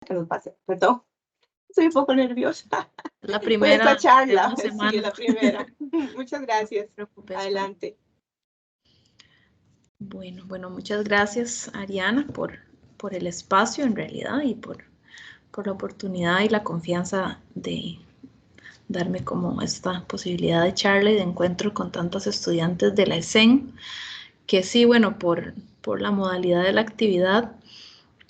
que nos pase. Perdón, estoy un poco nerviosa. La Por primera esta charla. semana. Sí, la primera. Muchas gracias. No te preocupes. Adelante. Bueno, muchas gracias, Ariana, por el espacio en realidad y por la oportunidad y la confianza de darme como esta posibilidad de charla y de encuentro con tantas estudiantes de la ESEN, que sí, bueno, por la modalidad de la actividad,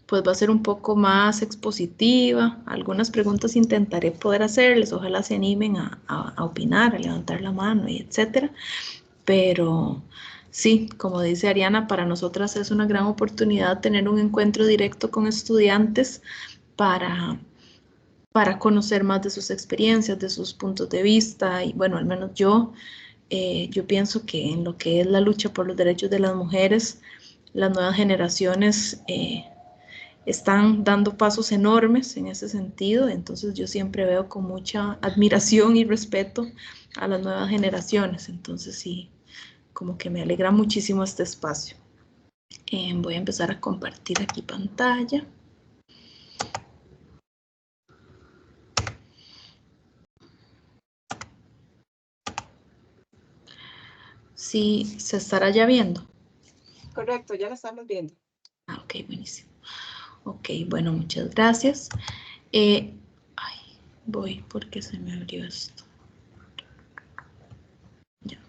pues va a ser un poco más expositiva. Algunas preguntas intentaré poder hacerles, ojalá se animen a opinar, a levantar la mano y etcétera. Pero sí, como dice Ariana, para nosotras es una gran oportunidad tener un encuentro directo con estudiantes para conocer más de sus experiencias, de sus puntos de vista y bueno, al menos yo pienso que en lo que es la lucha por los derechos de las mujeres, las nuevas generaciones están dando pasos enormes en ese sentido, entonces yo siempre veo con mucha admiración y respeto a las nuevas generaciones, entonces sí, como que me alegra muchísimo este espacio. Voy a empezar a compartir aquí pantalla. Sí, se estará ya viendo. Correcto, ya lo estamos viendo. Ok, buenísimo. Ok, bueno, muchas gracias. Voy porque se me abrió esto. Ya.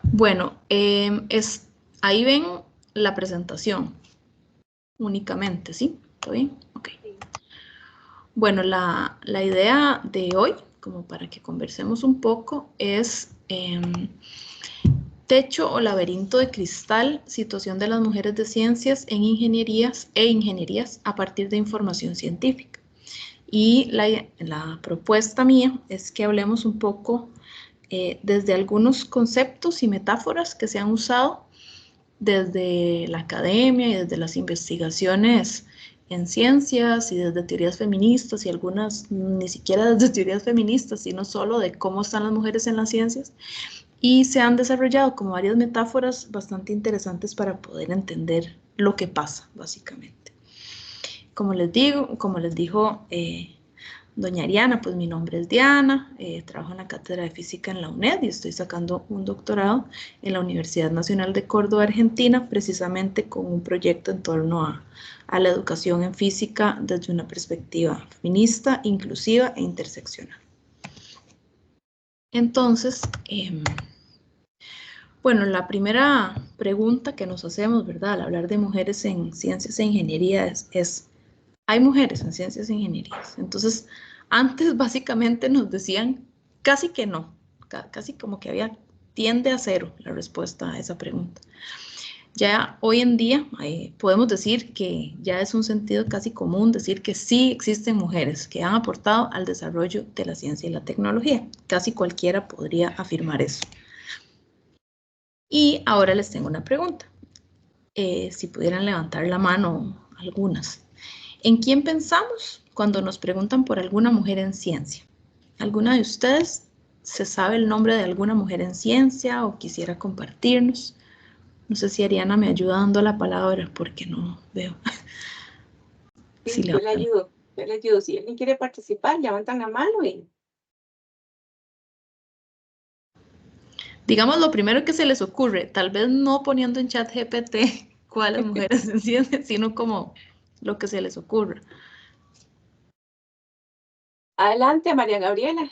Bueno, ahí ven la presentación únicamente, ¿sí? ¿Todo bien? Ok. Sí. Bueno, la idea de hoy, como para que conversemos un poco, es Techo o laberinto de cristal, situación de las mujeres de ciencias en ingenierías a partir de información científica. Y la propuesta mía es que hablemos un poco desde algunos conceptos y metáforas que se han usado desde la academia y desde las investigaciones en ciencias y desde teorías feministas y algunas ni siquiera desde teorías feministas, sino solo de cómo están las mujeres en las ciencias. Y se han desarrollado como varias metáforas bastante interesantes para poder entender lo que pasa, básicamente. Como les dijo doña Ariana, pues mi nombre es Diana, trabajo en la Cátedra de Física en la UNED y estoy sacando un doctorado en la Universidad Nacional de Córdoba, Argentina, precisamente con un proyecto en torno a la educación en física desde una perspectiva feminista, inclusiva e interseccional. Entonces, bueno, la primera pregunta que nos hacemos, ¿verdad? Al hablar de mujeres en ciencias e ingeniería es ¿hay mujeres en ciencias e ingenierías? Entonces, antes básicamente nos decían casi que no, casi como que tiende a cero la respuesta a esa pregunta. Ya hoy en día podemos decir que ya es un sentido casi común decir que sí existen mujeres que han aportado al desarrollo de la ciencia y la tecnología. Casi cualquiera podría afirmar eso. Y ahora les tengo una pregunta. Si pudieran levantar la mano algunas. ¿En quién pensamos cuando nos preguntan por alguna mujer en ciencia? ¿Alguna de ustedes se sabe el nombre de alguna mujer en ciencia o quisiera compartirnos? No sé si Ariana me ayuda dando la palabra porque no veo. Sí, yo le ayudo, Si alguien quiere participar, levantan la mano y... Digamos lo primero que se les ocurre, tal vez no poniendo en chat GPT cuáles mujeres en ciencia, sino como lo que se les ocurra. Adelante, María Gabriela.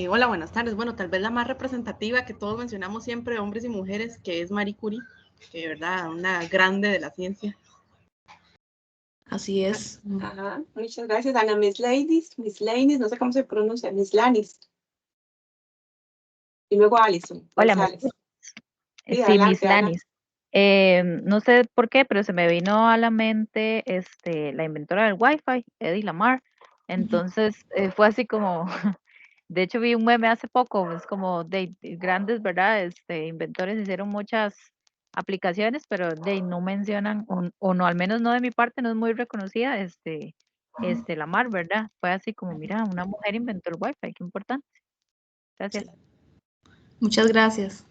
Hola, buenas tardes. Bueno, tal vez la más representativa que todos mencionamos siempre, hombres y mujeres, que es Marie Curie, que de verdad, una grande de la ciencia. Así es. Ajá, muchas gracias, Ana. Miss Ladies, no sé cómo se pronuncia, Miss Lanis. Y luego Alison Hola, González. Sí, sí, adelante, Miss Lanis. No sé por qué, pero se me vino a la mente la inventora del Wi-Fi, Eddie Lamar. Entonces fue así como, de hecho vi un meme hace poco, es como de grandes, ¿verdad? Inventores hicieron muchas aplicaciones, pero no mencionan, o no, al menos no de mi parte, no es muy reconocida, Lamar, ¿verdad? Fue así como, mira, una mujer inventó el Wi-Fi, qué importante. Gracias. Muchas gracias.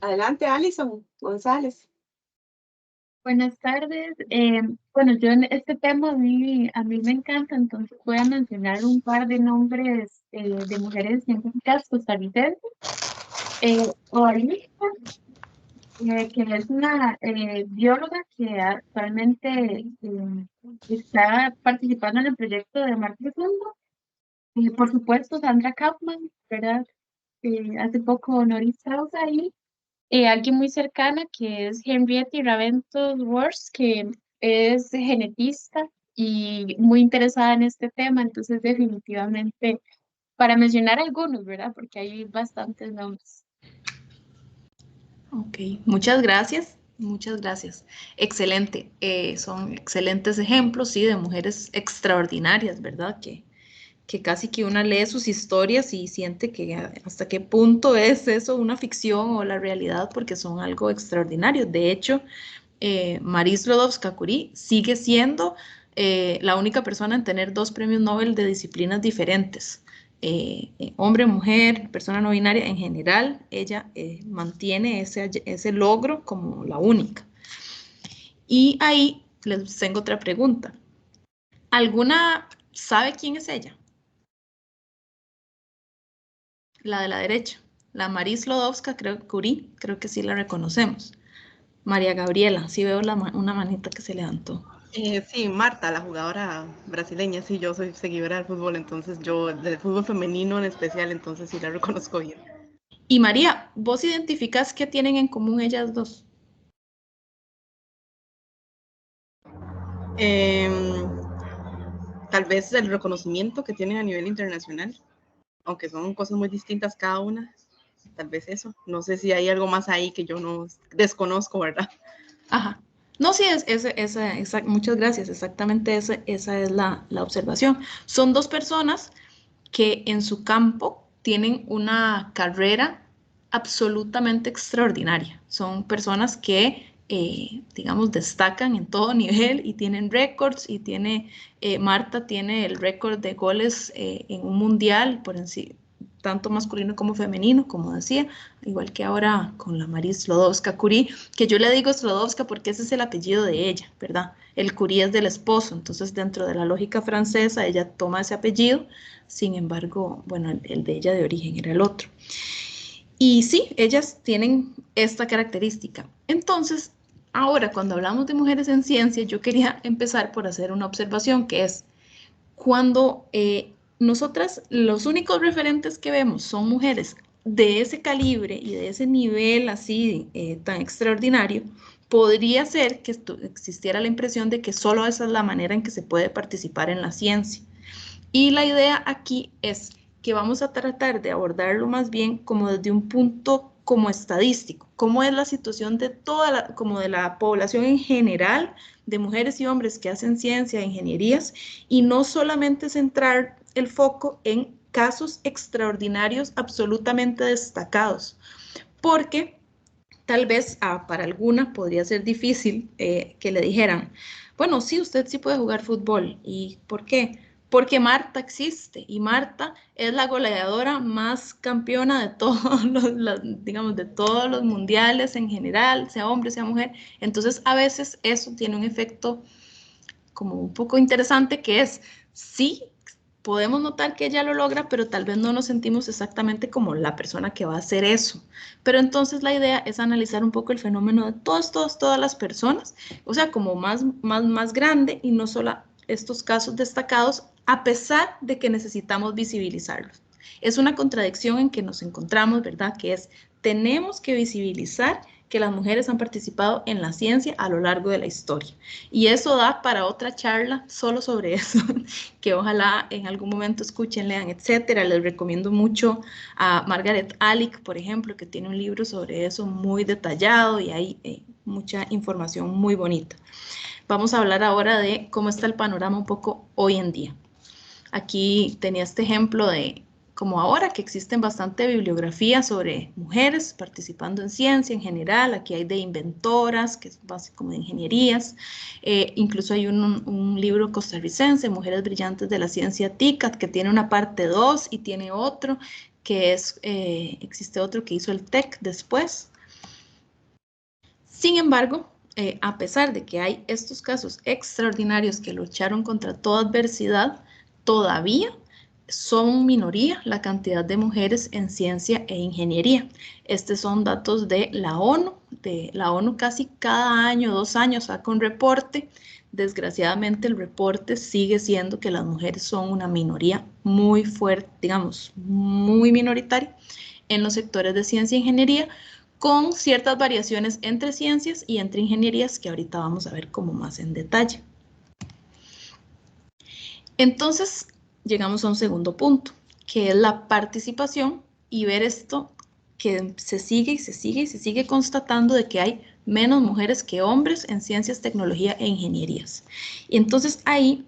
Adelante, Alison González. Buenas tardes. Bueno, yo en este tema a mí me encanta, entonces voy a mencionar un par de nombres de mujeres científicas costarricenses. Ovalle, que es una bióloga que actualmente está participando en el proyecto de Mar Profundo. Y por supuesto, Sandra Kaufman, ¿verdad? Hace poco honoris causa ahí. Alguien muy cercana que es Henriette Raventos Wurst, que es genetista y muy interesada en este tema, entonces definitivamente, para mencionar algunos, ¿verdad? Porque hay bastantes nombres. Ok, muchas gracias. Muchas gracias. Excelente. Son excelentes ejemplos, sí, de mujeres extraordinarias, ¿verdad? Que casi que una lee sus historias y siente que hasta qué punto es eso una ficción o la realidad, porque son algo extraordinario. De hecho, Marie Sklodowska-Curie sigue siendo la única persona en tener 2 premios Nobel de disciplinas diferentes. Hombre, mujer, persona no binaria, en general, ella mantiene ese logro como la única. Y ahí les tengo otra pregunta. ¿Alguna sabe quién es ella? La de la derecha, la Marie Sklodowska-Curie, creo que sí la reconocemos. María Gabriela, sí veo una manita que se levantó. Sí, Marta, la jugadora brasileña, sí, yo soy seguidora del fútbol, entonces yo, del fútbol femenino en especial, entonces sí la reconozco bien. Y María, ¿vos identificás qué tienen en común ellas dos? Tal vez el reconocimiento que tienen a nivel internacional, aunque son cosas muy distintas cada una, tal vez eso. No sé si hay algo más ahí que yo no desconozco, ¿verdad? Ajá. No, sí, muchas gracias, exactamente esa es la observación. Son 2 personas que en su campo tienen una carrera absolutamente extraordinaria. Son personas que, digamos, destacan en todo nivel y tienen récords y Marta tiene el récord de goles en un mundial por tanto masculino como femenino, como decía, igual que ahora con la Marie Sklodowska-Curie, que yo le digo Sklodowska porque ese es el apellido de ella, ¿verdad? El Curie es del esposo, entonces dentro de la lógica francesa ella toma ese apellido, sin embargo, bueno, el de ella de origen era el otro. Y sí, ellas tienen esta característica. Entonces, ahora cuando hablamos de mujeres en ciencia, yo quería empezar por hacer una observación que es cuando nosotras los únicos referentes que vemos son mujeres de ese calibre y de ese nivel así tan extraordinario, podría ser que existiera la impresión de que solo esa es la manera en que se puede participar en la ciencia. Y la idea aquí es que vamos a tratar de abordarlo más bien como desde un punto como estadístico, cómo es la situación de como de la población en general, de mujeres y hombres que hacen ciencia, ingenierías, y no solamente centrar el foco en casos extraordinarios absolutamente destacados, porque tal vez para alguna podría ser difícil que le dijeran, bueno, sí, usted sí puede jugar fútbol. ¿Y por qué? Porque Marta existe y Marta es la goleadora más campeona de todos digamos, de todos los mundiales en general, sea hombre, sea mujer. Entonces, a veces eso tiene un efecto como un poco interesante que es, sí, podemos notar que ella lo logra, pero tal vez no nos sentimos exactamente como la persona que va a hacer eso. Pero entonces la idea es analizar un poco el fenómeno de todas las personas, o sea, como más grande y no solo estos casos destacados, a pesar de que necesitamos visibilizarlos. Es una contradicción en que nos encontramos, ¿verdad? Que es, tenemos que visibilizar que las mujeres han participado en la ciencia a lo largo de la historia. Y eso da para otra charla solo sobre eso, que ojalá en algún momento escuchen, lean, etcétera. Les recomiendo mucho a Margaret Alick, por ejemplo, que tiene un libro sobre eso muy detallado y hay mucha información muy bonita. Vamos a hablar ahora de cómo está el panorama un poco hoy en día. Aquí tenía este ejemplo de como ahora que existen bastante bibliografía sobre mujeres participando en ciencia en general, aquí hay de inventoras, que es básico como de ingenierías, incluso hay un libro costarricense, Mujeres Brillantes de la Ciencia TICAT, que tiene una parte 2 y tiene otro, que existe otro que hizo el TEC después. Sin embargo, a pesar de que hay estos casos extraordinarios que lucharon contra toda adversidad, todavía son minoría la cantidad de mujeres en ciencia e ingeniería. Estos son datos de la ONU. La ONU casi cada año, 2 años, saca un reporte. Desgraciadamente el reporte sigue siendo que las mujeres son una minoría muy fuerte, digamos, muy minoritaria en los sectores de ciencia e ingeniería, con ciertas variaciones entre ciencias y entre ingenierías que ahorita vamos a ver como más en detalle. Entonces, llegamos a un segundo punto, que es la participación y ver esto que se sigue y se sigue y se sigue constatando de que hay menos mujeres que hombres en ciencias, tecnología e ingenierías. Y entonces ahí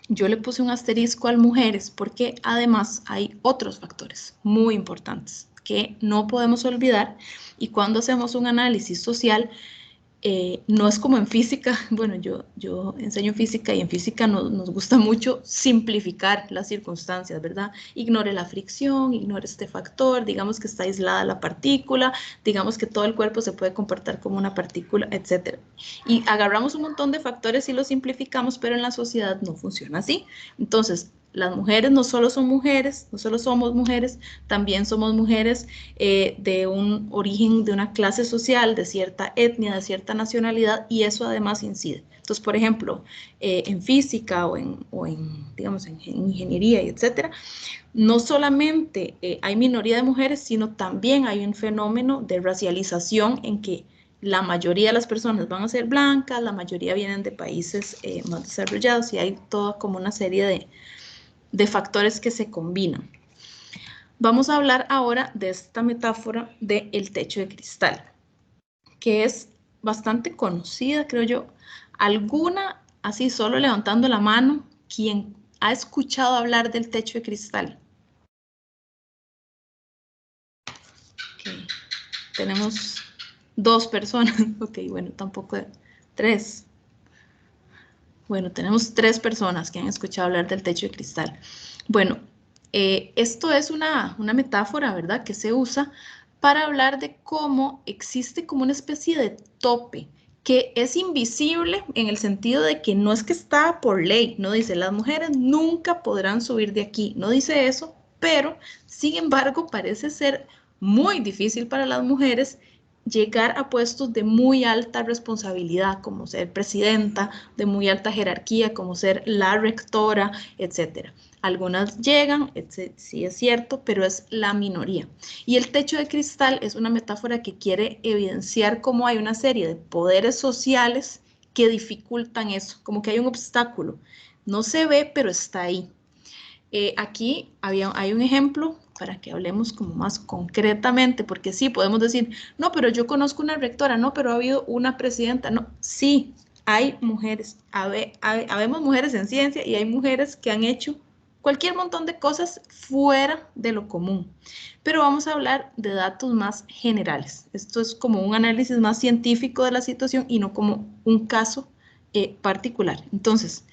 yo le puse un asterisco a mujeres porque además hay otros factores muy importantes que no podemos olvidar, y cuando hacemos un análisis social, no es como en física. Bueno, yo enseño física y en física nos gusta mucho simplificar las circunstancias, ¿verdad? Ignore la fricción, ignore este factor, digamos que está aislada la partícula, digamos que todo el cuerpo se puede comportar como una partícula, etc. Y agarramos un montón de factores y los simplificamos, pero en la sociedad no funciona así. Entonces, las mujeres no solo son mujeres, no solo somos mujeres, también somos mujeres de un origen, de una clase social, de cierta etnia, de cierta nacionalidad, y eso además incide. Entonces, por ejemplo, en física o digamos, en ingeniería, etcétera, no solamente hay minoría de mujeres, sino también hay un fenómeno de racialización en que la mayoría de las personas van a ser blancas, la mayoría vienen de países más desarrollados, y hay toda como una serie de factores que se combinan. Vamos a hablar ahora de esta metáfora del techo de cristal, que es bastante conocida, creo yo. ¿Alguna, así solo levantando la mano, quien ha escuchado hablar del techo de cristal? Okay. Tenemos 2 personas. Ok, bueno, tampoco 3. Bueno, tenemos 3 personas que han escuchado hablar del techo de cristal. Bueno, esto es una metáfora, ¿verdad?, que se usa para hablar de cómo existe como una especie de tope que es invisible en el sentido de que no es que está por ley, no dice las mujeres nunca podrán subir de aquí, no dice eso, pero sin embargo parece ser muy difícil para las mujeres llegar a puestos de muy alta responsabilidad, como ser presidenta, de muy alta jerarquía, como ser la rectora, etcétera. Algunas llegan, sí es cierto, pero es la minoría. Y el techo de cristal es una metáfora que quiere evidenciar cómo hay una serie de poderes sociales que dificultan eso, como que hay un obstáculo. No se ve, pero está ahí. Aquí hay un ejemplo para que hablemos como más concretamente, porque sí, podemos decir, no, pero yo conozco una rectora, no, pero ha habido una presidenta, no, sí, hay mujeres, habemos mujeres en ciencia y hay mujeres que han hecho cualquier montón de cosas fuera de lo común, pero vamos a hablar de datos más generales. Esto es como un análisis más científico de la situación y no como un caso particular. Entonces,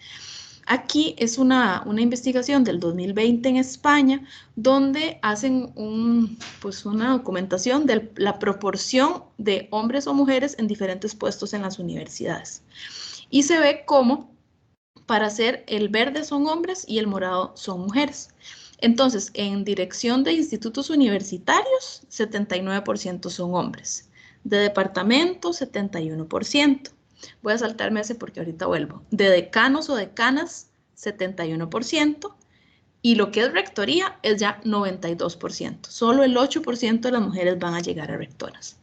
aquí es una investigación del 2020 en España, donde hacen una documentación de la proporción de hombres o mujeres en diferentes puestos en las universidades. Y se ve cómo para hacer el verde son hombres y el morado son mujeres. Entonces, en dirección de institutos universitarios, 79% son hombres. De departamento, 71%. Voy a saltarme ese porque ahorita vuelvo. De decanos o decanas, 71%. Y lo que es rectoría es ya 92%. Solo el 8% de las mujeres van a llegar a rectoras.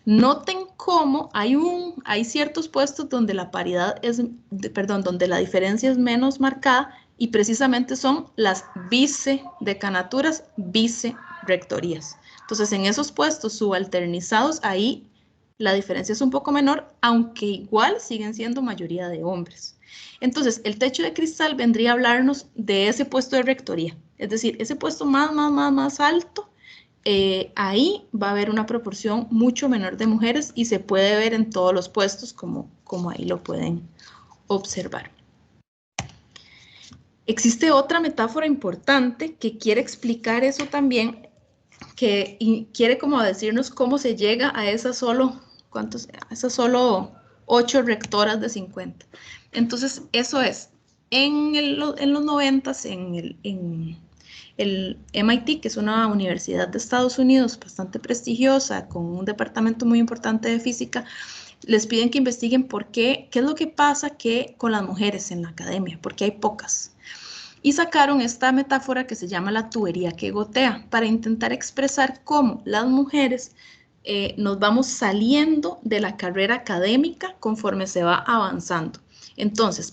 Noten cómo hay ciertos puestos donde la paridad donde la diferencia es menos marcada, y precisamente son las vicedecanaturas, vicerrectorías. Entonces, en esos puestos subalternizados, ahí la diferencia es un poco menor, aunque igual siguen siendo mayoría de hombres. Entonces, el techo de cristal vendría a hablarnos de ese puesto de rectoría, es decir, ese puesto más alto. Ahí va a haber una proporción mucho menor de mujeres y se puede ver en todos los puestos como ahí lo pueden observar. Existe otra metáfora importante que quiere explicar eso también, que quiere como decirnos cómo se llega a esa solo ¿cuántos? Esas solo 8 rectoras de 50. Entonces, eso es. En los 90s, en el MIT, que es una universidad de Estados Unidos bastante prestigiosa, con un departamento muy importante de física, les piden que investiguen qué es lo que pasa con las mujeres en la academia, porque hay pocas. Y sacaron esta metáfora que se llama la tubería que gotea, para intentar expresar cómo las mujeres nos vamos saliendo de la carrera académica conforme se va avanzando. Entonces,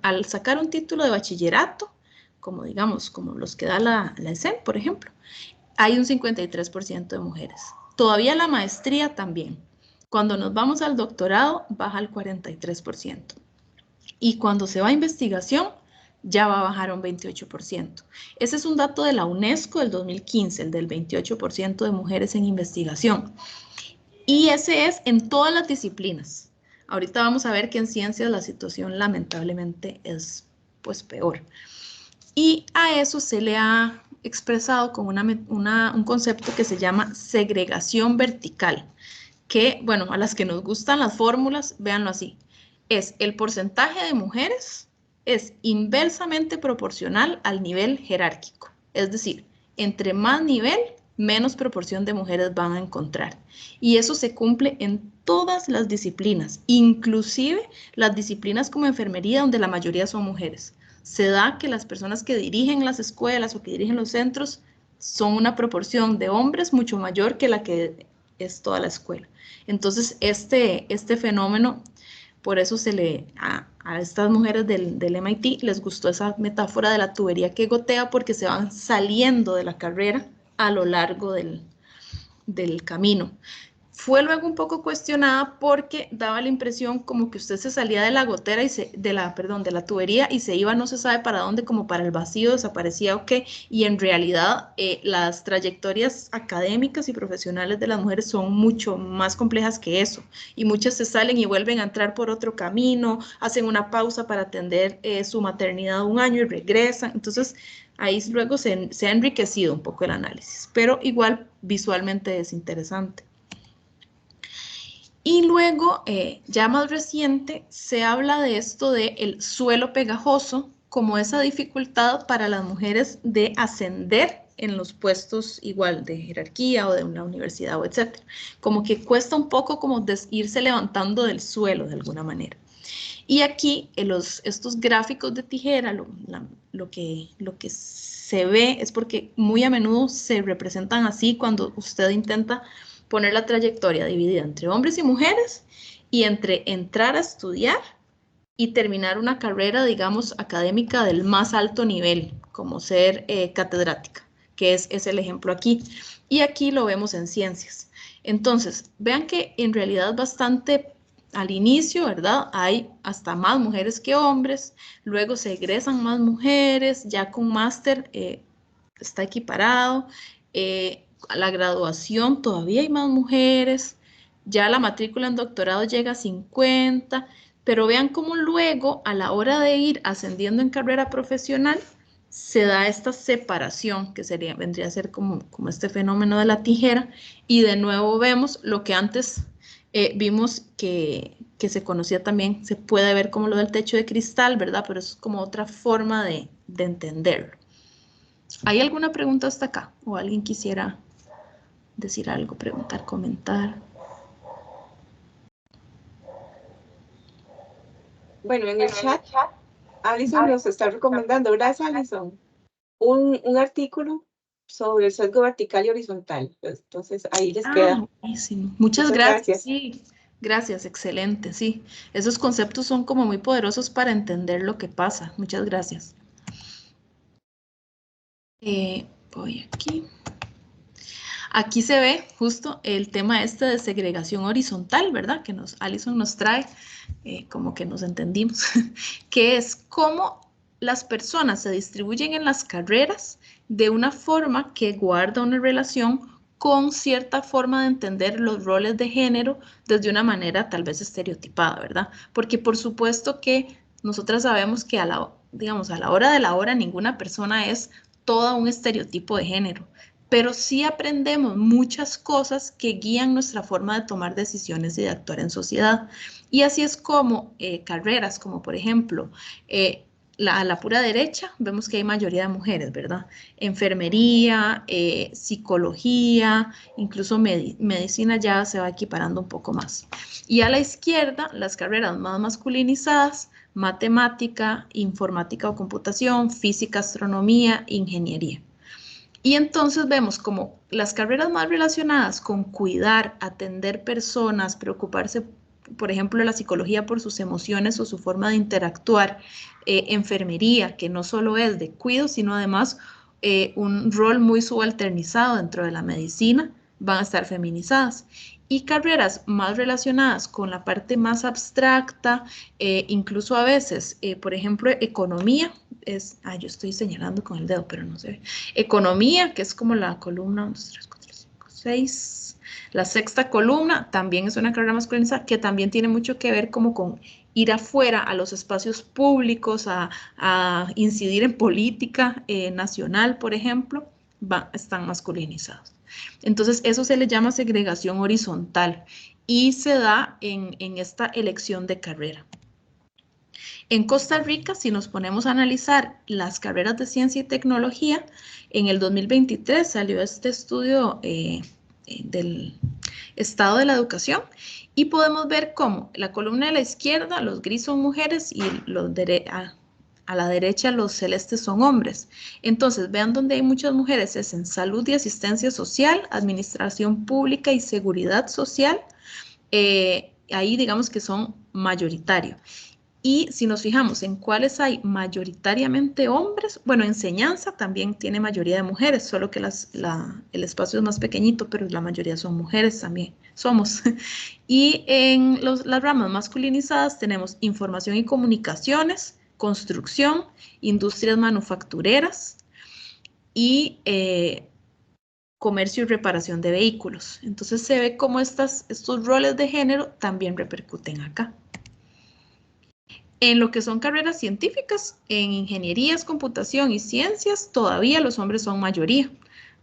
al sacar un título de bachillerato, como digamos, como los que da la ESEM, por ejemplo, hay un 53% de mujeres. Todavía la maestría también. Cuando nos vamos al doctorado, baja al 43%. Y cuando se va a investigación, ya va a bajar a un 28%. Ese es un dato de la UNESCO del 2015, el del 28% de mujeres en investigación. Y ese es en todas las disciplinas. Ahorita vamos a ver que en ciencias la situación lamentablemente es pues peor. Y a eso se le ha expresado con un concepto que se llama segregación vertical, que, bueno, a las que nos gustan las fórmulas, véanlo así. Es el porcentaje de mujeres es inversamente proporcional al nivel jerárquico. Es decir, entre más nivel, menos proporción de mujeres van a encontrar. Y eso se cumple en todas las disciplinas, inclusive las disciplinas como enfermería, donde la mayoría son mujeres. Se da que las personas que dirigen las escuelas o que dirigen los centros son una proporción de hombres mucho mayor que la que es toda la escuela. Entonces, este fenómeno, por eso a estas mujeres del MIT les gustó esa metáfora de la tubería que gotea, porque se van saliendo de la carrera a lo largo del camino. Fue luego un poco cuestionada porque daba la impresión como que usted se salía de la gotera de la tubería y se iba no se sabe para dónde, como para el vacío, desaparecía o qué, y en realidad las trayectorias académicas y profesionales de las mujeres son mucho más complejas que eso, y muchas se salen y vuelven a entrar por otro camino, hacen una pausa para atender su maternidad 1 año y regresan. Entonces ahí luego se ha enriquecido un poco el análisis, pero igual visualmente es interesante. Y luego, ya más reciente, se habla de esto del suelo pegajoso como esa dificultad para las mujeres de ascender en los puestos igual de jerarquía o de una universidad o etcétera. Como que cuesta un poco como irse levantando del suelo de alguna manera. Y aquí estos gráficos de tijera, lo que se ve es porque muy a menudo se representan así cuando usted intenta poner la trayectoria dividida entre hombres y mujeres y entre entrar a estudiar y terminar una carrera, digamos, académica del más alto nivel, como ser catedrática, que es el ejemplo aquí. Y aquí lo vemos en ciencias. Entonces, vean que en realidad es bastante al inicio, ¿verdad? Hay hasta más mujeres que hombres, luego se egresan más mujeres, ya con máster está equiparado, a la graduación todavía hay más mujeres, ya la matrícula en doctorado llega a 50, pero vean cómo luego a la hora de ir ascendiendo en carrera profesional se da esta separación que vendría a ser como este fenómeno de la tijera, y de nuevo vemos lo que antes vimos que se conocía también, se puede ver como lo del techo de cristal, ¿verdad? Pero eso es como otra forma de entenderlo. ¿Hay alguna pregunta hasta acá? ¿O alguien quisiera decir algo, preguntar, comentar? Bueno, en el chat, Alison nos está recomendando, gracias Alison, un artículo sobre el sesgo vertical y horizontal. Entonces, ahí les queda. Buenísimo. Muchas gracias. Sí, gracias, excelente, sí. Esos conceptos son como muy poderosos para entender lo que pasa. Muchas gracias. Voy aquí. Aquí se ve justo el tema de segregación horizontal, ¿verdad? Que Alison nos trae, como que nos entendimos, que es cómo las personas se distribuyen en las carreras de una forma que guarda una relación con cierta forma de entender los roles de género desde una manera tal vez estereotipada, ¿verdad? Porque por supuesto que nosotras sabemos que digamos, a la hora de la hora ninguna persona es todo un estereotipo de género. pero sí aprendemos muchas cosas que guían nuestra forma de tomar decisiones y de actuar en sociedad. Y así es como carreras como, por ejemplo, a la pura derecha vemos que hay mayoría de mujeres, ¿verdad? Enfermería, psicología, incluso medicina ya se va equiparando un poco más. Y a la izquierda, las carreras más masculinizadas, matemática, informática o computación, física, astronomía, ingeniería. Y entonces vemos como las carreras más relacionadas con cuidar, atender personas, preocuparse, por ejemplo, la psicología por sus emociones o su forma de interactuar, enfermería, que no solo es de cuidado, sino además un rol muy subalternizado dentro de la medicina, van a estar feminizadas. Y carreras más relacionadas con la parte más abstracta, incluso a veces, por ejemplo, economía, yo estoy señalando con el dedo, pero no se ve. Economía, que es como la columna 1, 2, 3, 4, 5, 6, la sexta columna, también es una carrera masculinizada que también tiene mucho que ver como con ir afuera a los espacios públicos, a incidir en política nacional, por ejemplo, están masculinizados. Entonces, eso se le llama segregación horizontal y se da en esta elección de carrera. En Costa Rica, si nos ponemos a analizar las carreras de ciencia y tecnología, en el 2023 salió este estudio del estado de la educación y podemos ver cómo la columna de la izquierda, los gris son mujeres y a la derecha los celestes son hombres. Entonces, vean donde hay muchas mujeres, es en salud y asistencia social, administración pública y seguridad social. Ahí digamos que son mayoritarios. Y si nos fijamos en cuáles hay mayoritariamente hombres, bueno, enseñanza también tiene mayoría de mujeres, solo que el espacio es más pequeñito, pero la mayoría son mujeres también, somos. Y en las ramas masculinizadas tenemos información y comunicaciones, construcción, industrias manufactureras y comercio y reparación de vehículos. Entonces se ve cómo estos roles de género también repercuten acá. En lo que son carreras científicas, en ingenierías, computación y ciencias, todavía los hombres son mayoría.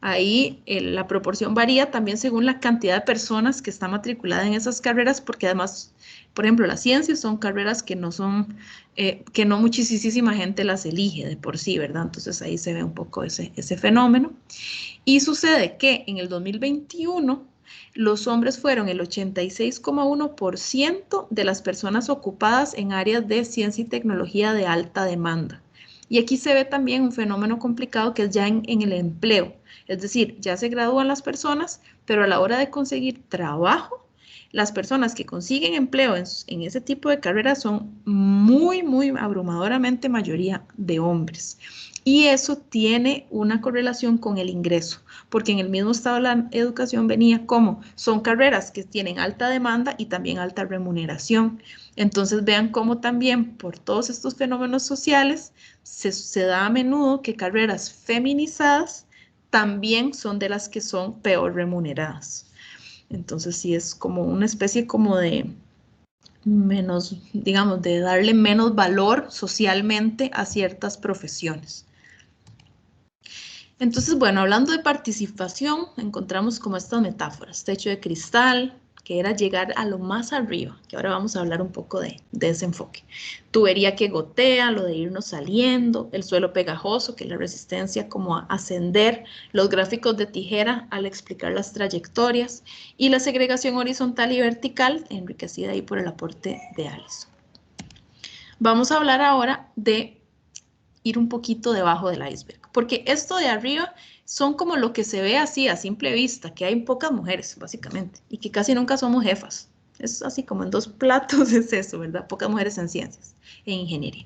Ahí la proporción varía también según la cantidad de personas que están matriculadas en esas carreras, porque además, por ejemplo, las ciencias son carreras que no son, que no muchísima gente las elige de por sí, ¿verdad? Entonces ahí se ve un poco ese fenómeno. Y sucede que en el 2021, los hombres fueron el 86,1% de las personas ocupadas en áreas de ciencia y tecnología de alta demanda. Y aquí se ve también un fenómeno complicado que es ya en el empleo. Es decir, ya se gradúan las personas, pero a la hora de conseguir trabajo, las personas que consiguen empleo en ese tipo de carreras son muy abrumadoramente mayoría de hombres. Y eso tiene una correlación con el ingreso, porque en el mismo estado de la educación venía como son carreras que tienen alta demanda y también alta remuneración. Entonces vean cómo también por todos estos fenómenos sociales se da a menudo que carreras feminizadas también son de las que son peor remuneradas. Entonces sí es como una especie como de menos, digamos, de darle menos valor socialmente a ciertas profesiones. Entonces, bueno, hablando de participación, encontramos como estas metáforas, techo de cristal, que era llegar a lo más arriba, que ahora vamos a hablar un poco de ese enfoque. Tubería que gotea, lo de irnos saliendo, el suelo pegajoso, que es la resistencia como a ascender, los gráficos de tijera al explicar las trayectorias, y la segregación horizontal y vertical, enriquecida ahí por el aporte de Alison. Vamos a hablar ahora de ir un poquito debajo del iceberg, porque esto de arriba son como lo que se ve así a simple vista, que hay pocas mujeres básicamente y que casi nunca somos jefas. Es así como en dos platos es eso, ¿verdad? Pocas mujeres en ciencias, en ingeniería.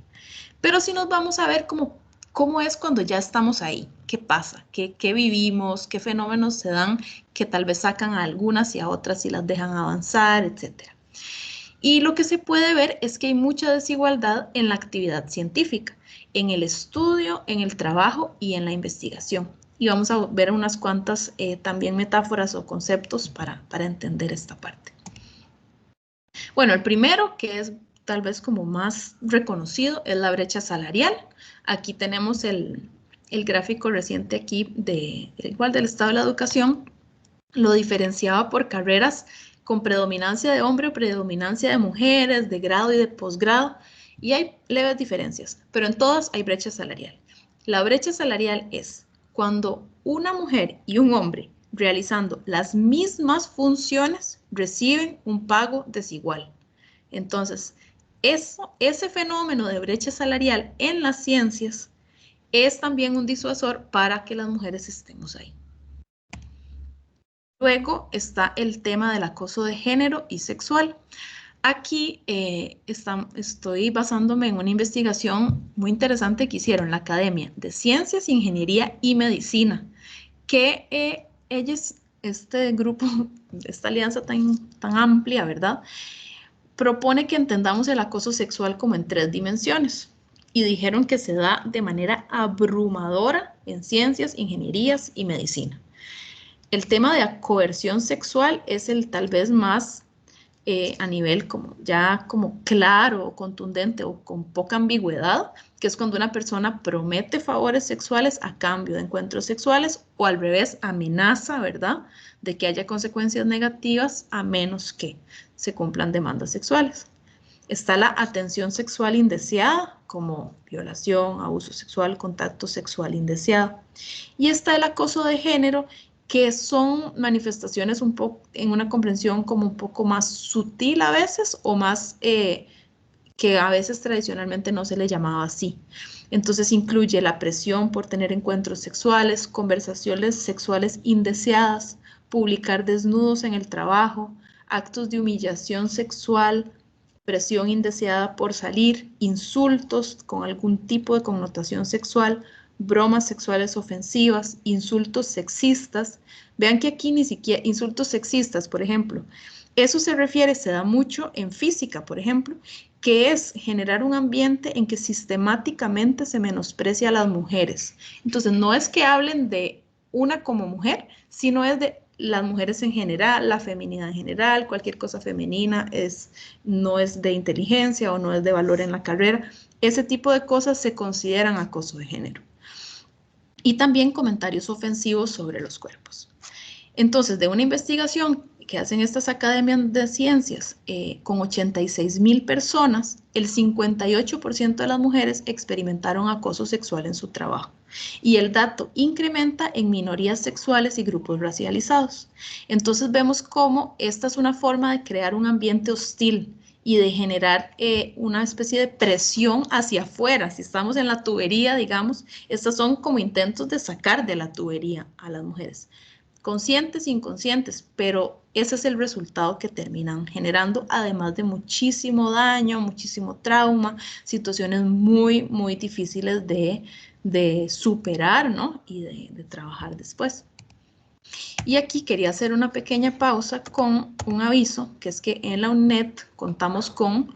Pero si nos vamos a ver cómo es cuando ya estamos ahí, qué pasa, qué vivimos, qué fenómenos se dan que tal vez sacan a algunas y a otras y las dejan avanzar, etcétera. Y lo que se puede ver es que hay mucha desigualdad en la actividad científica, en el estudio, en el trabajo y en la investigación. Y vamos a ver unas cuantas también metáforas o conceptos para entender esta parte. Bueno, el primero, que es tal vez como más reconocido, es la brecha salarial. Aquí tenemos el gráfico reciente aquí igual del estado de la educación, lo diferenciaba por carreras con predominancia de hombre o predominancia de mujeres, de grado y de posgrado, y hay leves diferencias, pero en todas hay brecha salarial. La brecha salarial es cuando una mujer y un hombre realizando las mismas funciones reciben un pago desigual. Entonces, ese fenómeno de brecha salarial en las ciencias es también un disuasor para que las mujeres estemos ahí. Luego está el tema del acoso de género y sexual. Aquí estoy basándome en una investigación muy interesante que hicieron la Academia de Ciencias, Ingeniería y Medicina, que ellos, este grupo, esta alianza tan amplia, ¿verdad?, propone que entendamos el acoso sexual como en 3 dimensiones. Y dijeron que se da de manera abrumadora en ciencias, ingenierías y medicina. El tema de coerción sexual es el tal vez más a nivel como claro, contundente o con poca ambigüedad, que es cuando una persona promete favores sexuales a cambio de encuentros sexuales o al revés amenaza, ¿verdad?, de que haya consecuencias negativas a menos que se cumplan demandas sexuales. Está la atención sexual indeseada, como violación, abuso sexual, contacto sexual indeseado. Y está el acoso de género, que son manifestaciones un poco en una comprensión como un poco más sutil a veces o más que a veces tradicionalmente no se le llamaba así. Entonces incluye la presión por tener encuentros sexuales, conversaciones sexuales indeseadas, publicar desnudos en el trabajo, actos de humillación sexual, presión indeseada por salir, insultos con algún tipo de connotación sexual, bromas sexuales ofensivas, insultos sexistas. Vean que aquí ni siquiera insultos sexistas, por ejemplo, eso se da mucho en física, por ejemplo, que es generar un ambiente en que sistemáticamente se menosprecia a las mujeres. Entonces, no es que hablen de una como mujer, sino es de las mujeres en general, la feminidad en general, cualquier cosa femenina no es de inteligencia o no es de valor en la carrera. Ese tipo de cosas se consideran acoso de género. Y también comentarios ofensivos sobre los cuerpos. Entonces, de una investigación que hacen estas academias de ciencias con 86,000 personas, el 58% de las mujeres experimentaron acoso sexual en su trabajo. Y el dato incrementa en minorías sexuales y grupos racializados. Entonces vemos cómo esta es una forma de crear un ambiente hostil y de generar una especie de presión hacia afuera. Si estamos en la tubería, digamos, estas son como intentos de sacar de la tubería a las mujeres. Conscientes, inconscientes, pero ese es el resultado que terminan generando, además de muchísimo daño, muchísimo trauma, situaciones muy, muy difíciles de superar, ¿no?, y de trabajar después. Y aquí quería hacer una pequeña pausa con un aviso, que es que en la UNED contamos con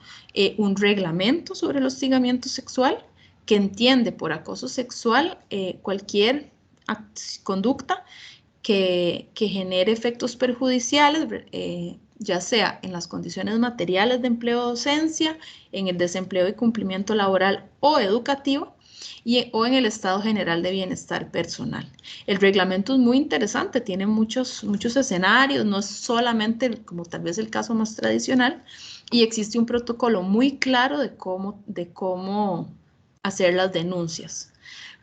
un reglamento sobre el hostigamiento sexual que entiende por acoso sexual cualquier conducta que genere efectos perjudiciales, ya sea en las condiciones materiales de empleo o docencia, en el desempleo y cumplimiento laboral o educativo, o en el estado general de bienestar personal. El reglamento es muy interesante, tiene muchos escenarios, no es solamente como tal vez el caso más tradicional, y existe un protocolo muy claro de cómo hacer las denuncias.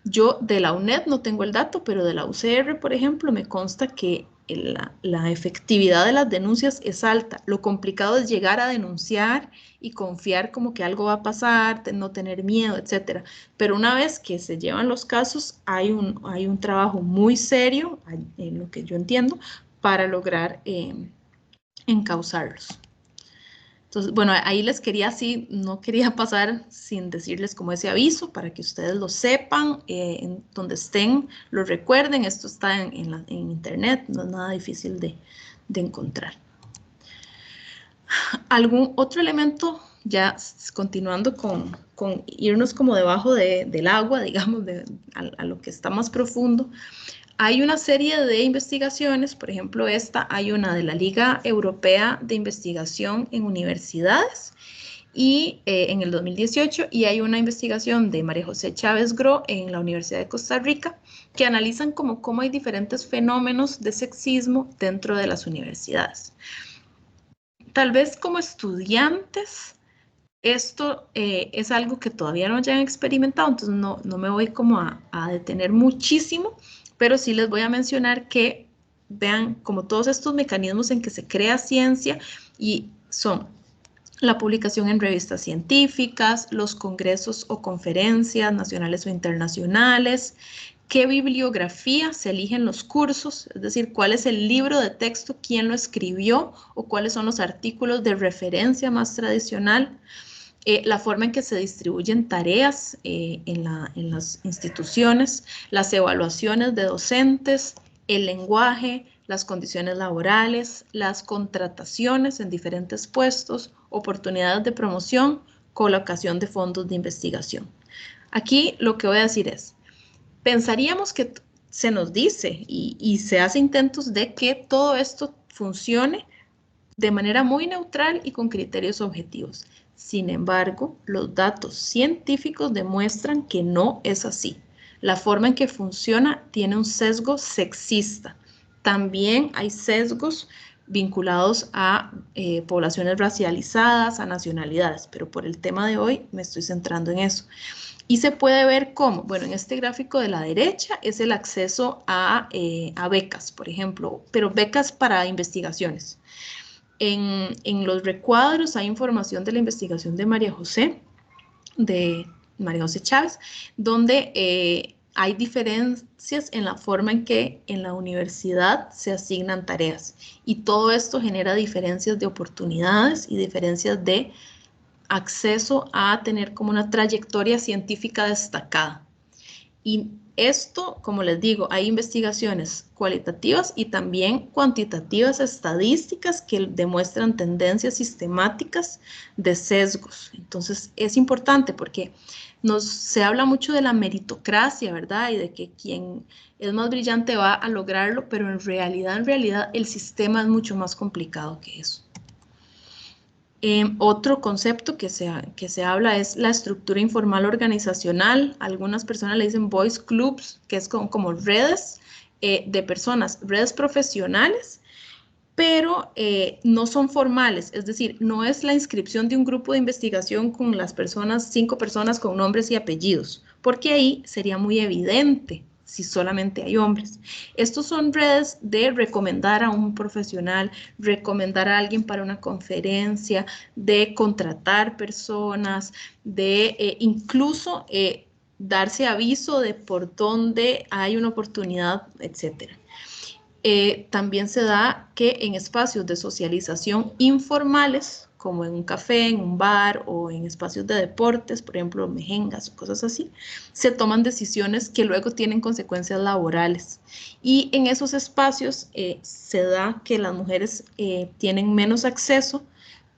Yo de la UNED no tengo el dato, pero de la UCR, por ejemplo, me consta que la efectividad de las denuncias es alta. Lo complicado es llegar a denunciar y confiar como que algo va a pasar, no tener miedo, etc. Pero una vez que se llevan los casos, hay un trabajo muy serio, en lo que yo entiendo, para lograr encauzarlos. Entonces, bueno, ahí les quería, sí, no quería pasar sin decirles como ese aviso para que ustedes lo sepan, en donde estén, lo recuerden, esto está en internet, no es nada difícil de encontrar. ¿Algún otro elemento, ya continuando con irnos como debajo del agua, digamos, a lo que está más profundo? Hay una serie de investigaciones, por ejemplo hay una de la Liga Europea de Investigación en Universidades, y en el 2018, y hay una investigación de María José Chávez Gro en la Universidad de Costa Rica que analizan cómo hay diferentes fenómenos de sexismo dentro de las universidades. Tal vez como estudiantes esto es algo que todavía no hayan experimentado, entonces no me voy como a detener muchísimo, pero sí les voy a mencionar que vean como todos estos mecanismos en que se crea ciencia y son la publicación en revistas científicas, los congresos o conferencias nacionales o internacionales, qué bibliografía se eligen los cursos, es decir, cuál es el libro de texto, quién lo escribió o cuáles son los artículos de referencia más tradicional, la forma en que se distribuyen tareas en las instituciones, las evaluaciones de docentes, el lenguaje, las condiciones laborales, las contrataciones en diferentes puestos, oportunidades de promoción, colocación de fondos de investigación. Aquí lo que voy a decir es, pensaríamos que se nos dice y se hace intentos de que todo esto funcione de manera muy neutral y con criterios objetivos. Sin embargo, los datos científicos demuestran que no es así. La forma en que funciona tiene un sesgo sexista. También hay sesgos vinculados a poblaciones racializadas, a nacionalidades, pero por el tema de hoy me estoy centrando en eso. Y se puede ver cómo, bueno, en este gráfico de la derecha es el acceso a becas, por ejemplo, pero becas para investigaciones. En los recuadros hay información de la investigación de María José Chávez, donde hay diferencias en la forma en que en la universidad se asignan tareas. Y todo esto genera diferencias de oportunidades y diferencias de acceso a tener como una trayectoria científica destacada. Y esto, como les digo, hay investigaciones cualitativas y también cuantitativas estadísticas que demuestran tendencias sistemáticas de sesgos. Entonces, es importante porque se habla mucho de la meritocracia, ¿verdad? Y de que quien es más brillante va a lograrlo, pero en realidad, el sistema es mucho más complicado que eso. Otro concepto que se habla es la estructura informal organizacional. Algunas personas le dicen boys clubs, que es como redes de personas, redes profesionales, pero no son formales, es decir, no es la inscripción de un grupo de investigación con las personas, 5 personas con nombres y apellidos, porque ahí sería muy evidente si solamente hay hombres. Estos son redes de recomendar a un profesional, recomendar a alguien para una conferencia, de contratar personas, de incluso darse aviso de por dónde hay una oportunidad, etcétera. También se da que en espacios de socialización informales, como en un café, en un bar o en espacios de deportes, por ejemplo, mejengas o cosas así, se toman decisiones que luego tienen consecuencias laborales. Y en esos espacios se da que las mujeres tienen menos acceso,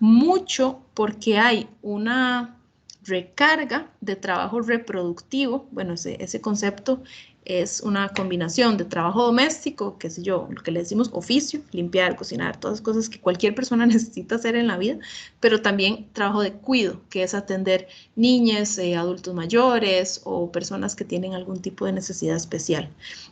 mucho porque hay una recarga de trabajo reproductivo. Bueno, ese concepto es una combinación de trabajo doméstico, qué sé yo, lo que le decimos oficio, limpiar, cocinar, todas las cosas que cualquier persona necesita hacer en la vida, pero también trabajo de cuido, que es atender niñas, adultos mayores o personas que tienen algún tipo de necesidad especial.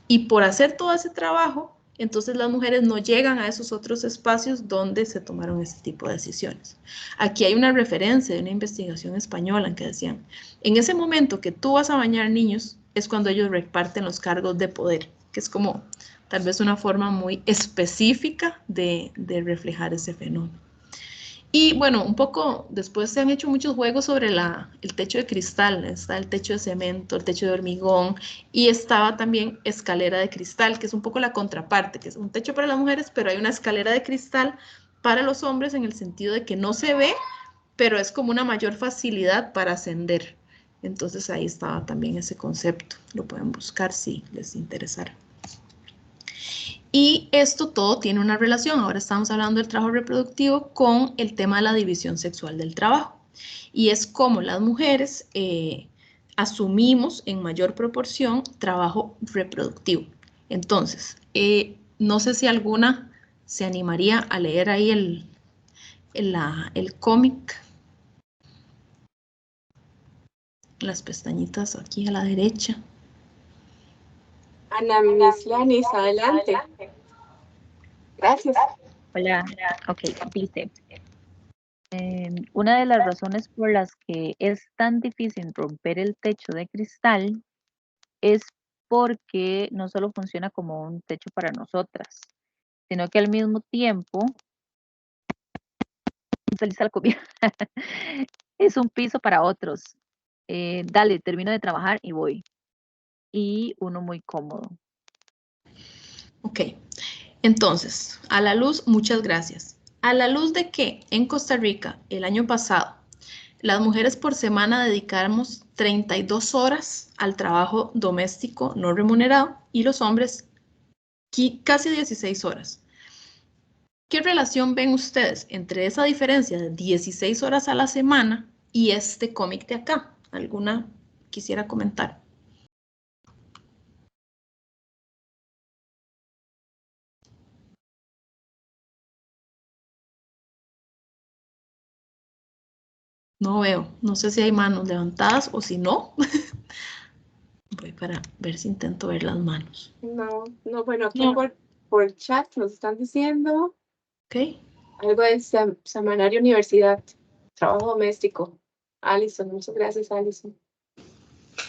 Y por hacer todo ese trabajo, entonces las mujeres no llegan a esos otros espacios donde se tomaron este tipo de decisiones. Aquí hay una referencia de una investigación española en que decían, en ese momento que tú vas a bañar niños, es cuando ellos reparten los cargos de poder, que es como tal vez una forma muy específica de reflejar ese fenómeno. Y bueno, un poco después se han hecho muchos juegos sobre el techo de cristal, está el techo de cemento, el techo de hormigón, y estaba también escalera de cristal, que es un poco la contraparte, que es un techo para las mujeres, pero hay una escalera de cristal para los hombres en el sentido de que no se ve, pero es como una mayor facilidad para ascender. Entonces ahí estaba también ese concepto, lo pueden buscar si les interesara. Y esto todo tiene una relación, ahora estamos hablando del trabajo reproductivo con el tema de la división sexual del trabajo. Y es como las mujeres asumimos en mayor proporción trabajo reproductivo. Entonces, no sé si alguna se animaría a leer ahí el cómic. las pestañitas aquí a la derecha. Ana Mislanis, adelante. Gracias. Hola, ok, dice, una de las razones por las que es tan difícil romper el techo de cristal es porque no solo funciona como un techo para nosotras, sino que al mismo tiempo, se lista la comida, es un piso para otros. Dale, termino de trabajar y voy. Y uno muy cómodo. Ok, entonces, a la luz, muchas gracias. A la luz de que en Costa Rica, el año pasado, las mujeres por semana dedicamos 32 horas al trabajo doméstico no remunerado y los hombres casi 16 horas. ¿Qué relación ven ustedes entre esa diferencia de 16 horas a la semana y este cómic de acá? ¿Alguna quisiera comentar? No veo, no sé si hay manos levantadas o si no. Voy para ver si intento ver las manos. No, bueno, aquí por el chat nos están diciendo ¿Ok? algo del semanario universidad, trabajo doméstico. Alison, muchas gracias, Alison.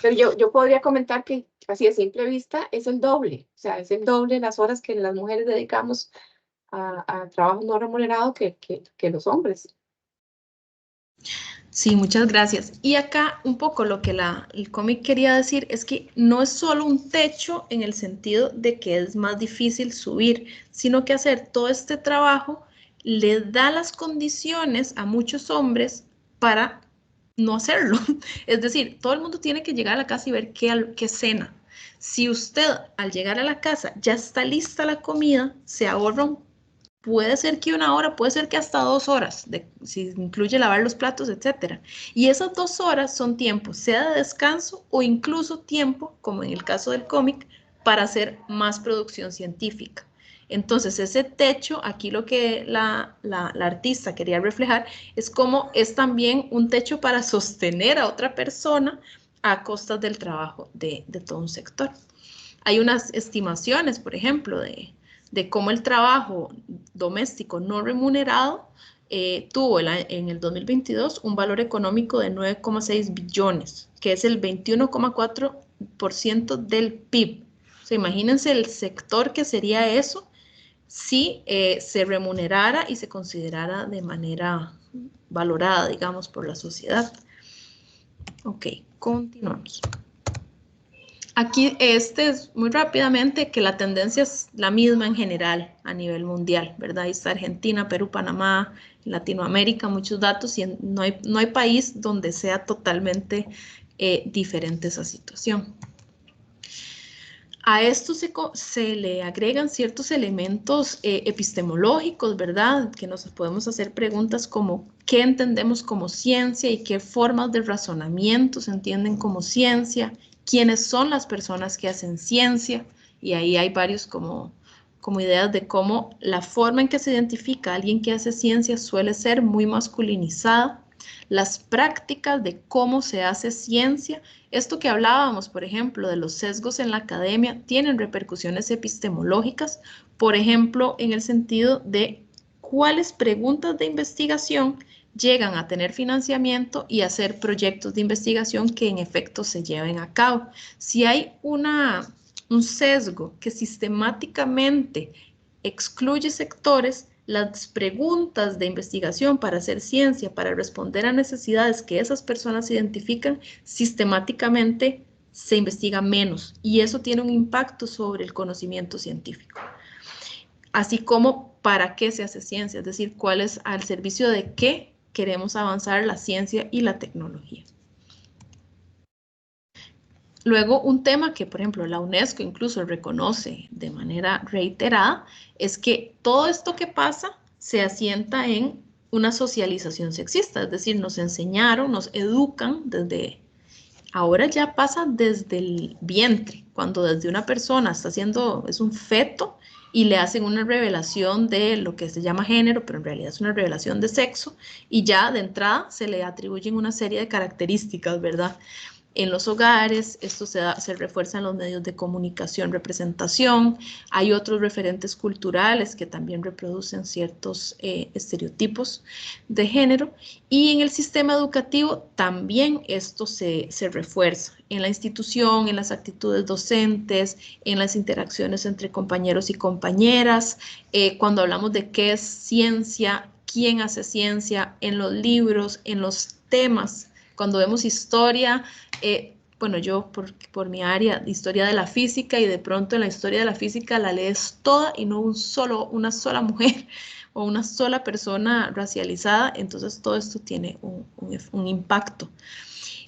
Pero yo podría comentar que así a simple vista es el doble, o sea, es el doble las horas que las mujeres dedicamos a trabajo no remunerado que los hombres. Sí, muchas gracias. Y acá un poco lo que el cómic quería decir es que no es solo un techo en el sentido de que es más difícil subir, sino que hacer todo este trabajo le da las condiciones a muchos hombres para no hacerlo. Es decir, todo el mundo tiene que llegar a la casa y ver qué cena. Si usted al llegar a la casa ya está lista la comida, se ahorra puede ser que 1 hora, puede ser que hasta 2 horas, si incluye lavar los platos, etc. Y esas 2 horas son tiempo, sea de descanso o incluso tiempo, como en el caso del cómic, para hacer más producción científica. Entonces, ese techo, aquí lo que la artista quería reflejar es cómo es también un techo para sostener a otra persona a costas del trabajo de todo un sector. Hay unas estimaciones, por ejemplo, de cómo el trabajo doméstico no remunerado tuvo en el 2022 un valor económico de 9,6 billones, que es el 21,4% del PIB. O sea, imagínense el sector que sería eso si se remunerara y se considerara de manera valorada, digamos, por la sociedad. Ok, continuamos. Aquí es muy rápidamente que la tendencia es la misma en general a nivel mundial, ¿verdad? Ahí está Argentina, Perú, Panamá, Latinoamérica, muchos datos y no hay país donde sea totalmente diferente esa situación. A esto se le agregan ciertos elementos epistemológicos, ¿verdad? Que nos podemos hacer preguntas como ¿qué entendemos como ciencia y qué formas de razonamiento se entienden como ciencia? ¿Quiénes son las personas que hacen ciencia? Y ahí hay varios como ideas de cómo la forma en que se identifica a alguien que hace ciencia suele ser muy masculinizada. Las prácticas de cómo se hace ciencia, esto que hablábamos, por ejemplo, de los sesgos en la academia, tienen repercusiones epistemológicas, por ejemplo, en el sentido de cuáles preguntas de investigación llegan a tener financiamiento y hacer proyectos de investigación que en efecto se lleven a cabo. Si hay un sesgo que sistemáticamente excluye sectores, las preguntas de investigación para hacer ciencia, para responder a necesidades que esas personas identifican, sistemáticamente se investiga menos y eso tiene un impacto sobre el conocimiento científico. Así como para qué se hace ciencia, es decir, cuál es al servicio de qué queremos avanzar la ciencia y la tecnología. Luego, un tema que, por ejemplo, la UNESCO incluso reconoce de manera reiterada es que todo esto que pasa se asienta en una socialización sexista, es decir, nos enseñaron, nos educan desde, ahora ya pasa desde el vientre, cuando desde una persona es un feto y le hacen una revelación de lo que se llama género, pero en realidad es una revelación de sexo y ya de entrada se le atribuyen una serie de características, ¿verdad? en los hogares, esto se refuerza en los medios de comunicación, representación, hay otros referentes culturales que también reproducen ciertos estereotipos de género, y en el sistema educativo también esto se refuerza en la institución, en las actitudes docentes, en las interacciones entre compañeros y compañeras, cuando hablamos de qué es ciencia, quién hace ciencia, en los libros, en los temas. Cuando vemos historia, bueno, yo por mi área, historia de la física, y de pronto en la historia de la física la lees toda y no una sola mujer o una sola persona racializada, entonces todo esto tiene un impacto.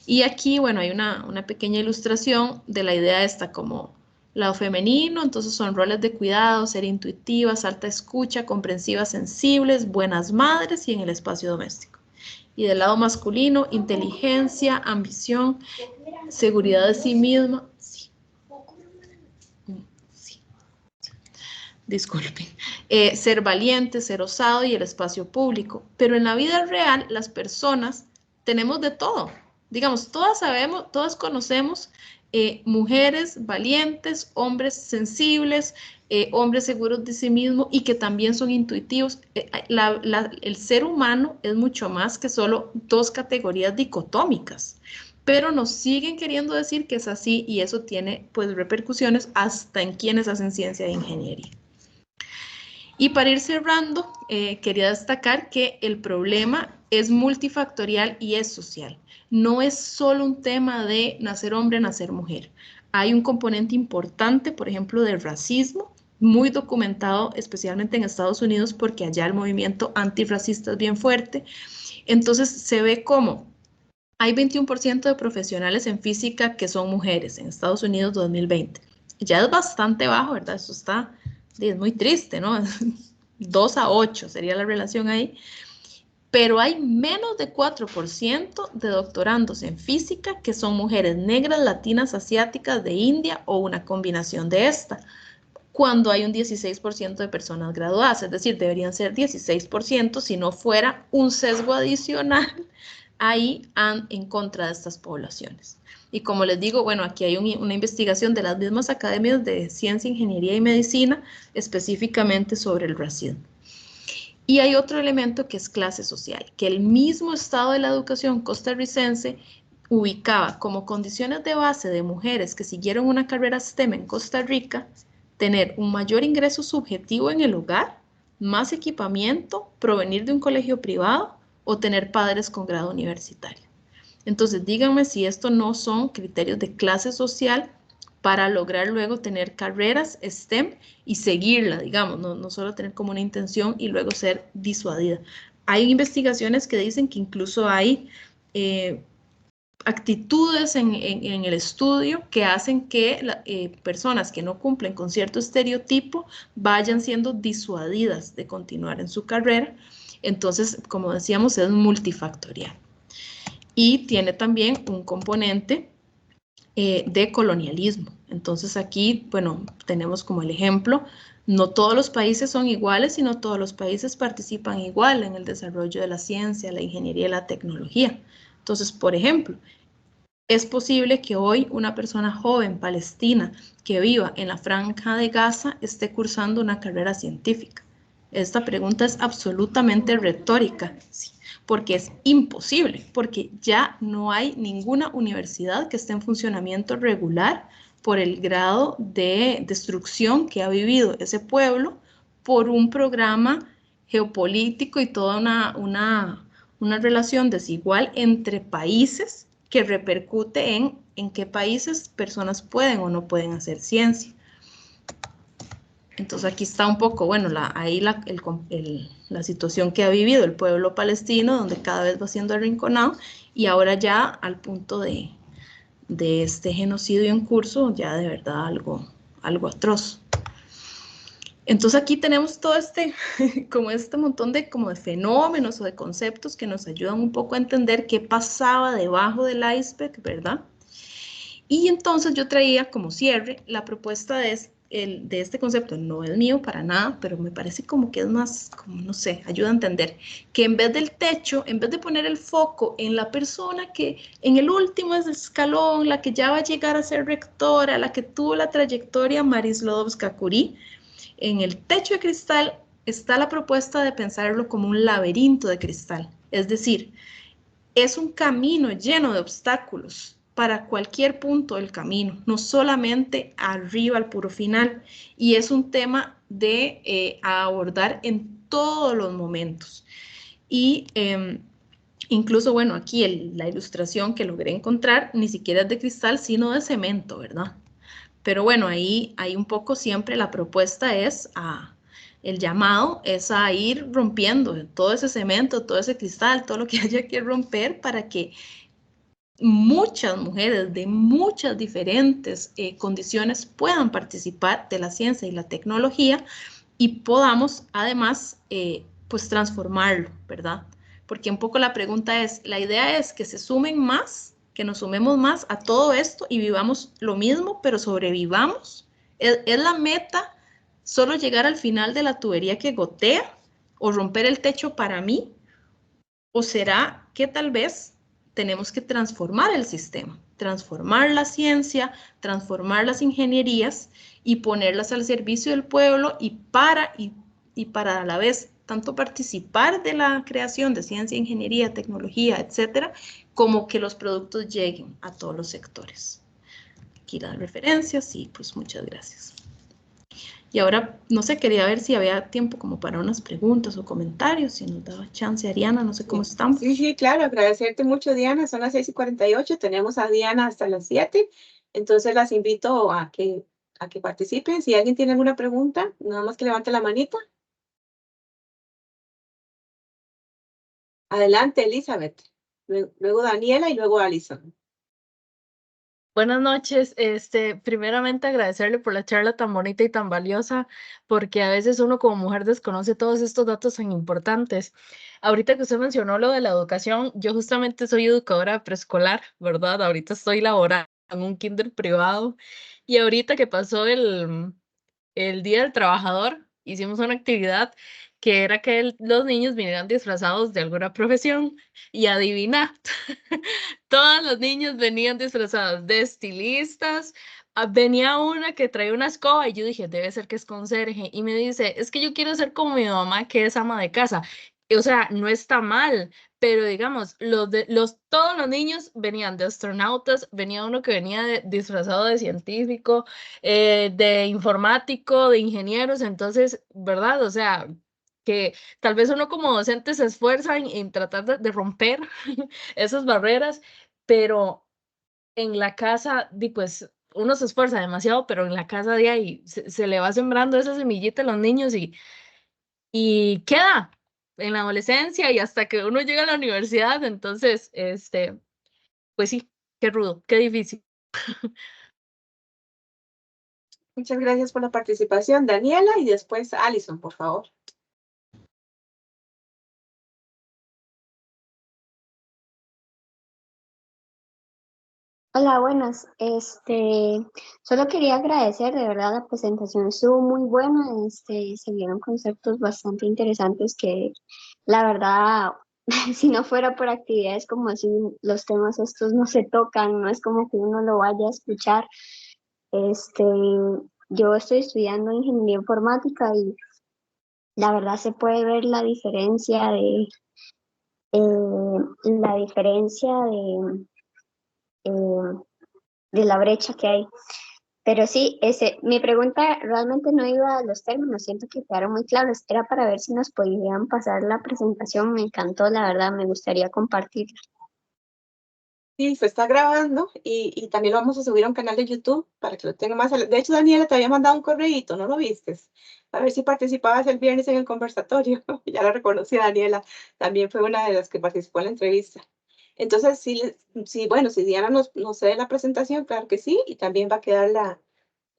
Y aquí, bueno, hay una pequeña ilustración de la idea esta como lado femenino, entonces son roles de cuidado, ser intuitivas, alta escucha, comprensivas, sensibles, buenas madres y en el espacio doméstico. Y del lado masculino, inteligencia, ambición, seguridad de sí misma. Sí. Disculpen. Ser valiente, ser osado y el espacio público. Pero en la vida real, las personas tenemos de todo. Digamos, todas sabemos, todas conocemos mujeres valientes, hombres sensibles, hombres seguros de sí mismos y que también son intuitivos. El ser humano es mucho más que solo dos categorías dicotómicas, pero nos siguen queriendo decir que es así, y eso tiene pues repercusiones hasta en quienes hacen ciencia e ingeniería. Y para ir cerrando, quería destacar que el problema es multifactorial y es social. No es solo un tema de nacer hombre, nacer mujer. Hay un componente importante, por ejemplo, del racismo, muy documentado especialmente en Estados Unidos, porque allá el movimiento antirracista es bien fuerte. Entonces se ve como hay 21% de profesionales en física que son mujeres en Estados Unidos 2020. Ya es bastante bajo, ¿verdad? Eso está, es muy triste, ¿no? 2 a 8 sería la relación ahí. Pero hay menos de 4% de doctorandos en física que son mujeres negras, latinas, asiáticas, de India o una combinación de esta, cuando hay un 16% de personas graduadas, es decir, deberían ser 16% si no fuera un sesgo adicional ahí en contra de estas poblaciones. Y como les digo, bueno, aquí hay una investigación de las mismas academias de ciencia, ingeniería y medicina específicamente sobre el racismo. Y hay otro elemento que es clase social, que el mismo estado de la educación costarricense ubicaba como condiciones de base de mujeres que siguieron una carrera STEM en Costa Rica, tener un mayor ingreso subjetivo en el hogar, más equipamiento, provenir de un colegio privado o tener padres con grado universitario. Entonces, díganme si esto no son criterios de clase social para lograr luego tener carreras STEM y seguirla, digamos, no solo tener como una intención y luego ser disuadida. Hay investigaciones que dicen que incluso hay actitudes en el estudio que hacen que personas que no cumplen con cierto estereotipo vayan siendo disuadidas de continuar en su carrera. Entonces, como decíamos, es multifactorial. Y tiene también un componente de colonialismo. Entonces aquí, bueno, tenemos como el ejemplo, no todos los países son iguales y no todos los países participan igual en el desarrollo de la ciencia, la ingeniería y la tecnología. Entonces, por ejemplo, es posible que hoy una persona joven palestina que viva en la Franja de Gaza esté cursando una carrera científica. Esta pregunta es absolutamente retórica, ¿sí? Porque es imposible, porque ya no hay ninguna universidad que esté en funcionamiento regular por el grado de destrucción que ha vivido ese pueblo por un programa geopolítico y toda una relación desigual entre países que repercute en qué países personas pueden o no pueden hacer ciencia. Entonces aquí está un poco, bueno, la situación que ha vivido el pueblo palestino, donde cada vez va siendo arrinconado, y ahora ya al punto de este genocidio en curso, ya de verdad algo atroz. Entonces aquí tenemos todo como este montón de fenómenos o de conceptos que nos ayudan un poco a entender qué pasaba debajo del iceberg, ¿verdad? Y entonces yo traía como cierre la propuesta de de este concepto no es mío para nada, pero me parece como que es más, como no sé, ayuda a entender que en vez del techo, en vez de poner el foco en la persona que en el último escalón, la que ya va a llegar a ser rectora, la que tuvo la trayectoria Marie Sklodowska-Curie, en el techo de cristal está la propuesta de pensarlo como un laberinto de cristal, es decir, es un camino lleno de obstáculos para cualquier punto del camino, no solamente arriba al puro final, y es un tema de abordar en todos los momentos. Y incluso, bueno, aquí la ilustración que logré encontrar ni siquiera es de cristal, sino de cemento, ¿verdad? Pero bueno, ahí un poco siempre la propuesta es el llamado es a ir rompiendo todo ese cemento, todo ese cristal, todo lo que haya que romper para que muchas mujeres de muchas diferentes condiciones puedan participar de la ciencia y la tecnología y podamos además pues transformarlo, ¿verdad? Porque un poco la pregunta es, la idea es que se sumen más, que nos sumemos más a todo esto y vivamos lo mismo, pero sobrevivamos. ¿Es la meta solo llegar al final de la tubería que gotea o romper el techo para mí? ¿O será que tal vez tenemos que transformar el sistema, transformar la ciencia, transformar las ingenierías y ponerlas al servicio del pueblo y para a la vez tanto participar de la creación de ciencia, ingeniería, tecnología, etcétera, como que los productos lleguen a todos los sectores? Aquí las referencias y pues muchas gracias. Y ahora, no sé, quería ver si había tiempo como para unas preguntas o comentarios, si nos daba chance, Ariana, no sé cómo estamos. Sí, claro, agradecerte mucho, Diana. Son las 6:48, tenemos a Diana hasta las 7, entonces las invito a que participen. Si alguien tiene alguna pregunta, nada más que levante la manita. Adelante, Elizabeth. Luego Daniela y luego Alison. Buenas noches. Primeramente agradecerle por la charla tan bonita y tan valiosa, porque a veces uno como mujer desconoce todos estos datos tan importantes. Ahorita que usted mencionó lo de la educación, yo justamente soy educadora preescolar, ¿verdad? Ahorita estoy laborando en un kinder privado y ahorita que pasó el Día del Trabajador, hicimos una actividad que era que los niños vinieran disfrazados de alguna profesión y adivina, todos los niños venían disfrazados de estilistas. Venía una que traía una escoba y yo dije, debe ser que es conserje. Y me dice, es que yo quiero ser como mi mamá, que es ama de casa. O sea, no está mal, pero digamos, todos los niños venían de astronautas, venía uno que venía disfrazado de científico, de informático, de ingenieros, entonces, ¿verdad? O sea, que tal vez uno como docente se esfuerza en tratar de romper esas barreras, pero en la casa, pues uno se esfuerza demasiado, pero en la casa de ahí se le va sembrando esa semillita a los niños y queda en la adolescencia y hasta que uno llega a la universidad, entonces, pues sí, qué rudo, qué difícil. Muchas gracias por la participación, Daniela, y después Alison, por favor. Hola, buenas. Solo quería agradecer, de verdad, la presentación estuvo muy buena. Se vieron conceptos bastante interesantes que, la verdad, si no fuera por actividades como así, los temas estos no se tocan, no es como que uno lo vaya a escuchar. Este, yo estoy estudiando ingeniería informática y la verdad se puede ver la diferencia eh, de la brecha que hay. Pero sí, mi pregunta realmente no iba a los términos, siento que quedaron muy claros. Era para ver si nos podían pasar la presentación, me encantó, la verdad, me gustaría compartirla. Sí, se está grabando y también lo vamos a subir a un canal de YouTube para que lo tenga más. De hecho, Daniela te había mandado un correíto, ¿no lo vistes? A ver si participabas el viernes en el conversatorio. Ya la reconocí, Daniela. También fue una de las que participó en la entrevista. Entonces, bueno, si Diana nos cede la presentación, claro que sí, y también va a quedar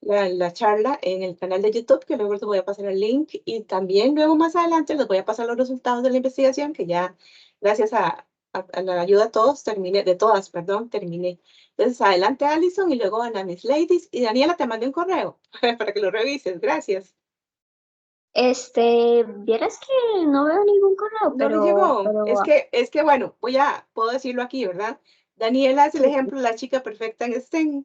la charla en el canal de YouTube, que luego les voy a pasar el link, y también luego más adelante les voy a pasar los resultados de la investigación, que ya, gracias a a la ayuda a todos, terminé, de todas, perdón, terminé. Entonces, adelante, Alison, y luego Ana Miss Ladies. Y Daniela, te mandé un correo para que lo revises. Gracias. Vieras que no veo ningún correo, No le llegó. pero Es que, bueno, puedo decirlo aquí, ¿verdad? Daniela es el sí, ejemplo de la chica perfecta en STEM.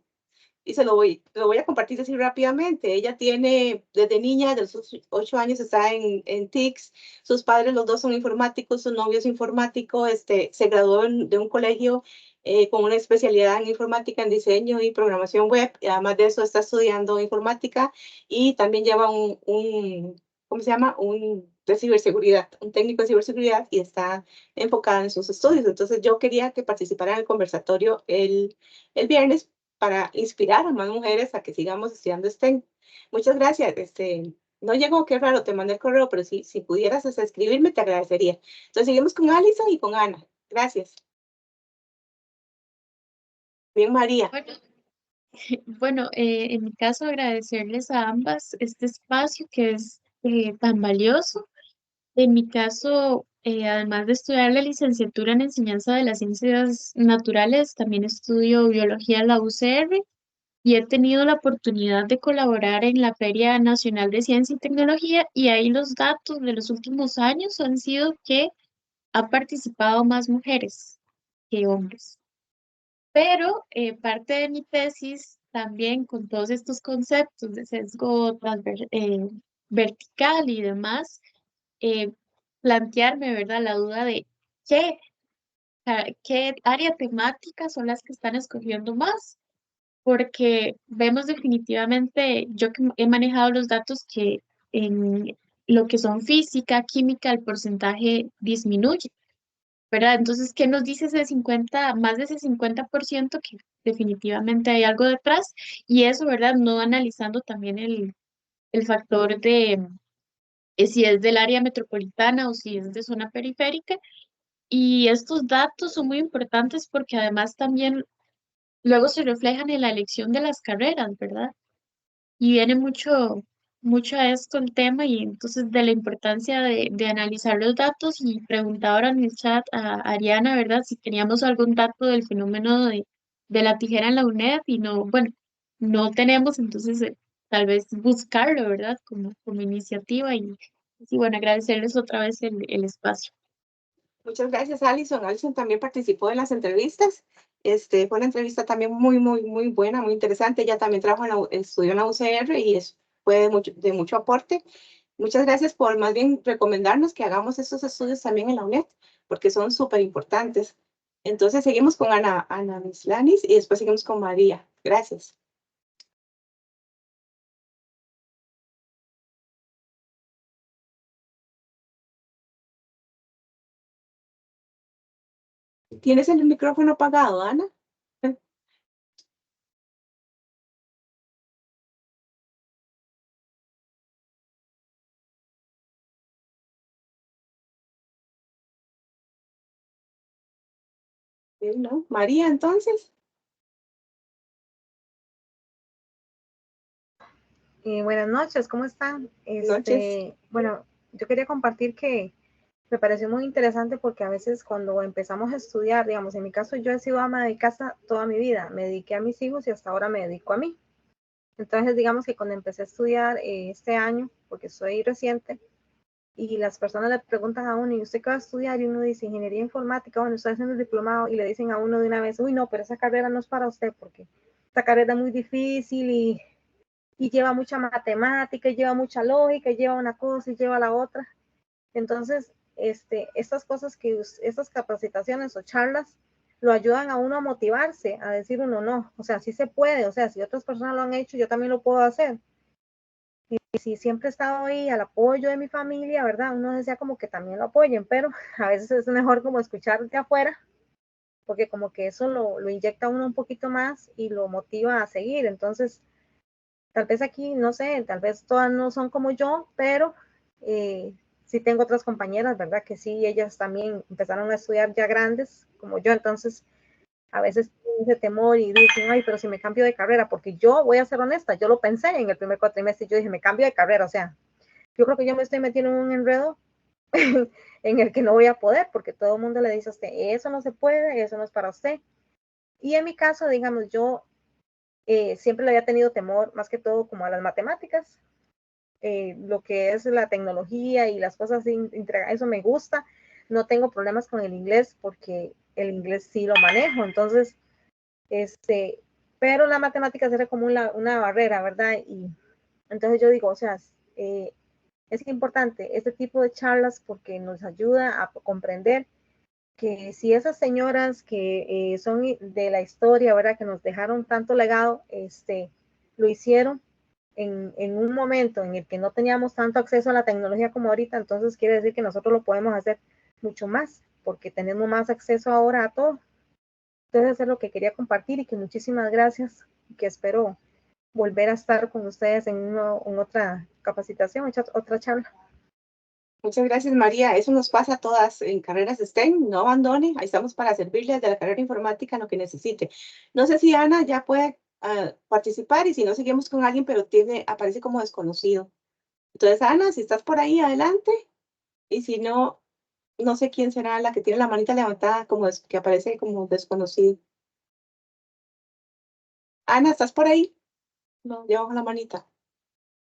Y lo voy a compartir así rápidamente. Ella tiene, desde niña, de sus 8 años, está en TICS. Sus padres, los dos son informáticos, su novio es informático. Se graduó de un colegio con una especialidad en informática, en diseño y programación web. Y además de eso, está estudiando informática y también lleva ¿cómo se llama? De ciberseguridad, un técnico de ciberseguridad, y está enfocada en sus estudios. Entonces, yo quería que participara en el conversatorio el viernes para inspirar a más mujeres a que sigamos estudiando STEM. Muchas gracias. No llegó, qué raro, te mandé el correo, pero si pudieras escribirme, te agradecería. Entonces, seguimos con Alison y con Ana. Gracias. Bien, María. Bueno, en mi caso agradecerles a ambas este espacio que es tan valioso. En mi caso, además de estudiar la licenciatura en enseñanza de las ciencias naturales, también estudio biología en la UCR y he tenido la oportunidad de colaborar en la Feria Nacional de Ciencia y Tecnología, y ahí los datos de los últimos años han sido que ha participado más mujeres que hombres. Pero parte de mi tesis también con todos estos conceptos de sesgo vertical y demás, eh, plantearme, ¿verdad? La duda de qué, qué área temática son las que están escogiendo más, porque vemos definitivamente, yo que he manejado los datos, que en lo que son física, química, el porcentaje disminuye, ¿verdad? Entonces, ¿qué nos dice ese 50, más de ese 50% que definitivamente hay algo detrás? Y eso, ¿verdad? No analizando también el factor de si es del área metropolitana o si es de zona periférica. Y estos datos son muy importantes porque además también luego se reflejan en la elección de las carreras, ¿verdad? Y viene mucho a esto el tema, y entonces de la importancia de analizar los datos. Y preguntaba ahora en el chat a Ariana, ¿verdad? Si teníamos algún dato del fenómeno de la tijera en la UNED, y no, bueno, no tenemos, entonces tal vez buscarlo, ¿verdad? Como iniciativa, y bueno, agradecerles otra vez el espacio. Muchas gracias, Alison. Alison también participó en las entrevistas. Fue una entrevista también muy, muy, muy buena, muy interesante. Ella también estudió en la UCR y fue de mucho aporte. Muchas gracias por más bien recomendarnos que hagamos estos estudios también en la UNED, porque son súper importantes. Entonces, seguimos con Ana Mislanis y después seguimos con María. Gracias. ¿Tienes el micrófono apagado, Ana? ¿No? María, entonces. Buenas noches, ¿cómo están? Noches. Bueno, yo quería compartir que me pareció muy interesante porque a veces cuando empezamos a estudiar, digamos, en mi caso yo he sido ama de casa toda mi vida, me dediqué a mis hijos y hasta ahora me dedico a mí. Entonces, digamos que cuando empecé a estudiar este año, porque soy reciente, y las personas le preguntan a uno, ¿y usted qué va a estudiar? Y uno dice, ingeniería informática, bueno, estoy haciendo el diplomado, y le dicen a uno de una vez, uy, no, pero esa carrera no es para usted, porque esta carrera es muy difícil y lleva mucha matemática, y lleva mucha lógica, y lleva una cosa y lleva la otra. Entonces, estas cosas estas capacitaciones o charlas lo ayudan a uno a motivarse, a decir uno no, o sea, sí se puede, o sea, si otras personas lo han hecho, yo también lo puedo hacer. Y si siempre he estado ahí al apoyo de mi familia, ¿verdad? Uno desea como que también lo apoyen, pero a veces es mejor como escuchar de afuera, porque como que eso lo inyecta uno un poquito más y lo motiva a seguir. Entonces, tal vez aquí, no sé, tal vez todas no son como yo, pero sí tengo otras compañeras, ¿verdad? Que sí, ellas también empezaron a estudiar ya grandes, como yo, entonces a veces tienen ese temor y dicen, ay, pero si me cambio de carrera, porque yo voy a ser honesta, yo lo pensé en el primer cuatrimestre, yo dije, me cambio de carrera, o sea, yo creo que yo me estoy metiendo en un enredo en el que no voy a poder, porque todo el mundo le dice a usted, eso no se puede, eso no es para usted. Y en mi caso, digamos, yo siempre le había tenido temor, más que todo como a las matemáticas, lo que es la tecnología y las cosas, eso me gusta. No tengo problemas con el inglés porque el inglés sí lo manejo, entonces, pero la matemática era como una barrera, ¿verdad? Y entonces yo digo, o sea, es importante este tipo de charlas porque nos ayuda a comprender que si esas señoras que son de la historia, ¿verdad? Que nos dejaron tanto legado, lo hicieron en un momento en el que no teníamos tanto acceso a la tecnología como ahorita, entonces quiere decir que nosotros lo podemos hacer mucho más, porque tenemos más acceso ahora a todo. Entonces eso es lo que quería compartir y que muchísimas gracias, y que espero volver a estar con ustedes en otra capacitación, otra charla. Muchas gracias, María. Eso nos pasa a todas en carreras STEM. No abandone. Ahí estamos para servirles de la carrera informática en lo que necesite. No sé si Ana ya puede participar y si no, seguimos con alguien, pero aparece como desconocido. Entonces, Ana, si estás por ahí, adelante. Y si no, no sé quién será la que tiene la manita levantada, que aparece como desconocido. Ana, ¿estás por ahí? No, ya bajo la manita.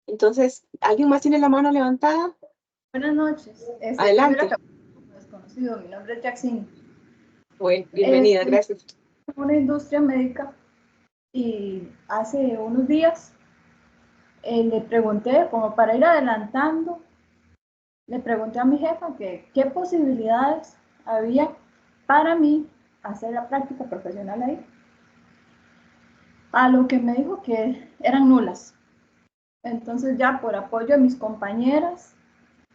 Entonces, ¿alguien más tiene la mano levantada? Buenas noches. Adelante. Desconocido, mi nombre es Jackson. Bueno, bienvenida, gracias. Una industria médica y hace unos días le pregunté, como para ir adelantando, le pregunté a mi jefa que qué posibilidades había para mí hacer la práctica profesional ahí. A lo que me dijo que eran nulas. Entonces ya por apoyo de mis compañeras,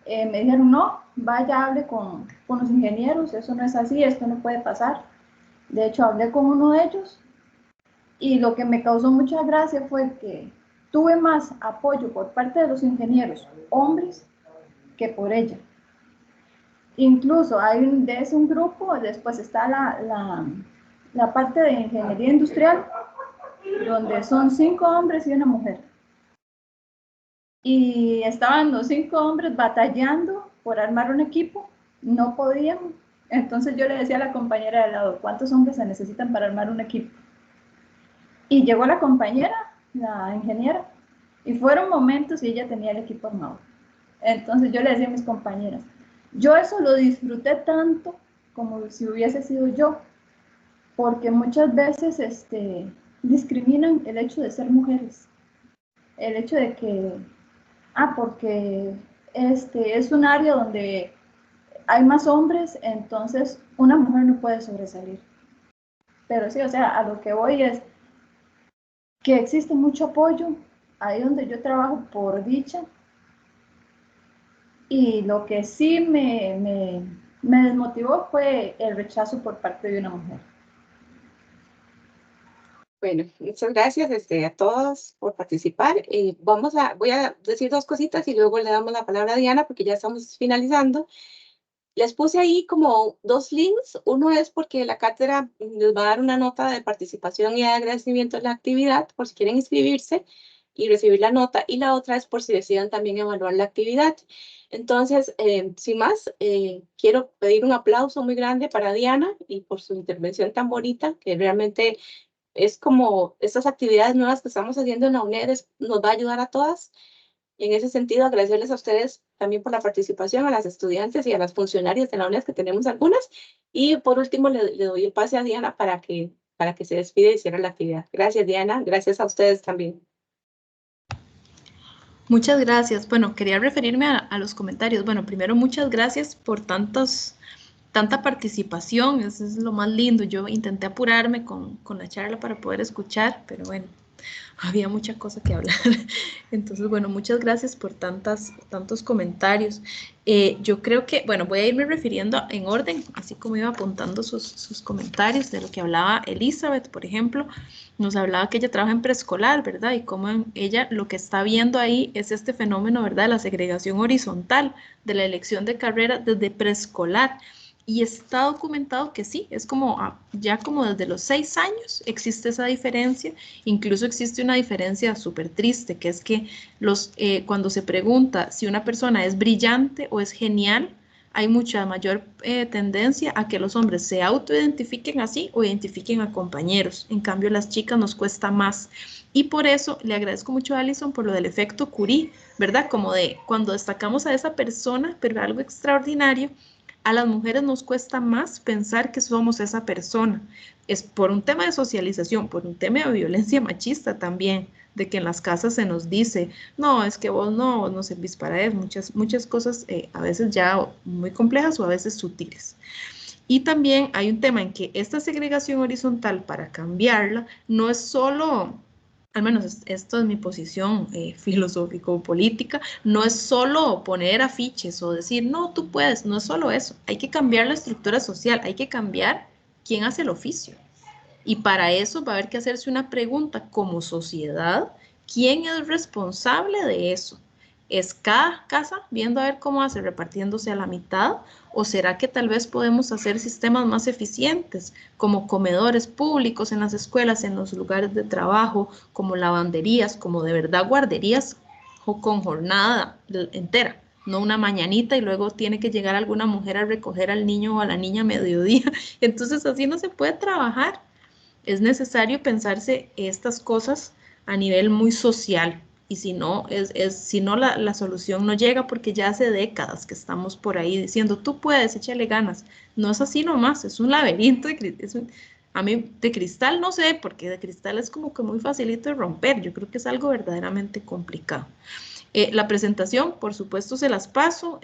me dijeron, no, vaya, hable con los ingenieros, eso no es así, esto no puede pasar. De hecho, hablé con uno de ellos y lo que me causó mucha gracia fue que tuve más apoyo por parte de los ingenieros hombres que por ella. Incluso hay un grupo, después está la parte de ingeniería industrial, donde son 5 hombres y una mujer. Y estaban los 5 hombres batallando por armar un equipo, no podían. Entonces yo le decía a la compañera de lado, ¿cuántos hombres se necesitan para armar un equipo? Y llegó la compañera, la ingeniera, y fueron momentos y ella tenía el equipo armado. Entonces yo le decía a mis compañeras, yo eso lo disfruté tanto como si hubiese sido yo, porque muchas veces discriminan el hecho de ser mujeres, el hecho de que porque es un área donde hay más hombres, entonces una mujer no puede sobresalir. Pero sí, o sea, a lo que voy es que existe mucho apoyo ahí donde yo trabajo, por dicha, y lo que sí me desmotivó fue el rechazo por parte de una mujer. Bueno, muchas gracias a todos por participar. Voy a decir 2 cositas y luego le damos la palabra a Diana porque ya estamos finalizando. Les puse ahí como 2 links. Uno es porque la cátedra les va a dar una nota de participación y de agradecimiento en la actividad por si quieren inscribirse y recibir la nota. Y la otra es por si deciden también evaluar la actividad. Entonces, sin más, quiero pedir un aplauso muy grande para Diana y por su intervención tan bonita, que realmente es como estas actividades nuevas que estamos haciendo en la UNED nos va a ayudar a todas. Y en ese sentido, agradecerles a ustedes también por la participación, a las estudiantes y a las funcionarias de la UNED, que tenemos algunas. Y por último, le doy el pase a Diana para que se despide y cierre la actividad. Gracias, Diana. Gracias a ustedes también. Muchas gracias. Bueno, quería referirme a los comentarios. Bueno, primero, muchas gracias por tanta participación, eso es lo más lindo. Yo intenté apurarme con la charla para poder escuchar, pero bueno, había mucha cosa que hablar. Entonces, bueno, muchas gracias por tantos comentarios. Yo creo que, bueno, voy a irme refiriendo en orden, así como iba apuntando sus comentarios de lo que hablaba Elizabeth, por ejemplo. Nos hablaba que ella trabaja en preescolar, ¿verdad? Y cómo ella lo que está viendo ahí es este fenómeno, ¿verdad? De la segregación horizontal, de la elección de carrera desde preescolar. Y está documentado que sí, es como ya como desde los 6 años existe esa diferencia. Incluso existe una diferencia súper triste, que es que cuando se pregunta si una persona es brillante o es genial, hay mucha mayor tendencia a que los hombres se autoidentifiquen así o identifiquen a compañeros. En cambio, a las chicas nos cuesta más. Y por eso le agradezco mucho a Alison por lo del efecto Curie, ¿verdad? Como de cuando destacamos a esa persona, pero algo extraordinario, a las mujeres nos cuesta más pensar que somos esa persona. Es por un tema de socialización, por un tema de violencia machista también, de que en las casas se nos dice, no, es que vos no servís para eso, muchas cosas a veces ya muy complejas o a veces sutiles. Y también hay un tema en que esta segregación horizontal, para cambiarla, no es solo, al menos esto es mi posición filosófico-política, no es solo poner afiches o decir, no, tú puedes, no es solo eso, hay que cambiar la estructura social, hay que cambiar quién hace el oficio. Y para eso va a haber que hacerse una pregunta como sociedad, ¿quién es responsable de eso? ¿Es cada casa viendo a ver cómo hace, repartiéndose a la mitad? ¿O será que tal vez podemos hacer sistemas más eficientes, como comedores públicos en las escuelas, en los lugares de trabajo, como lavanderías, como de verdad guarderías o con jornada entera? No una mañanita y luego tiene que llegar alguna mujer a recoger al niño o a la niña a mediodía. Entonces así no se puede trabajar. Es necesario pensarse estas cosas a nivel muy social y si no, si no la solución no llega porque ya hace décadas que estamos por ahí diciendo tú puedes, échale ganas. No es así nomás, es un laberinto, a mí de cristal no sé, porque de cristal es como que muy facilito de romper, yo creo que es algo verdaderamente complicado. La presentación, por supuesto, se las paso.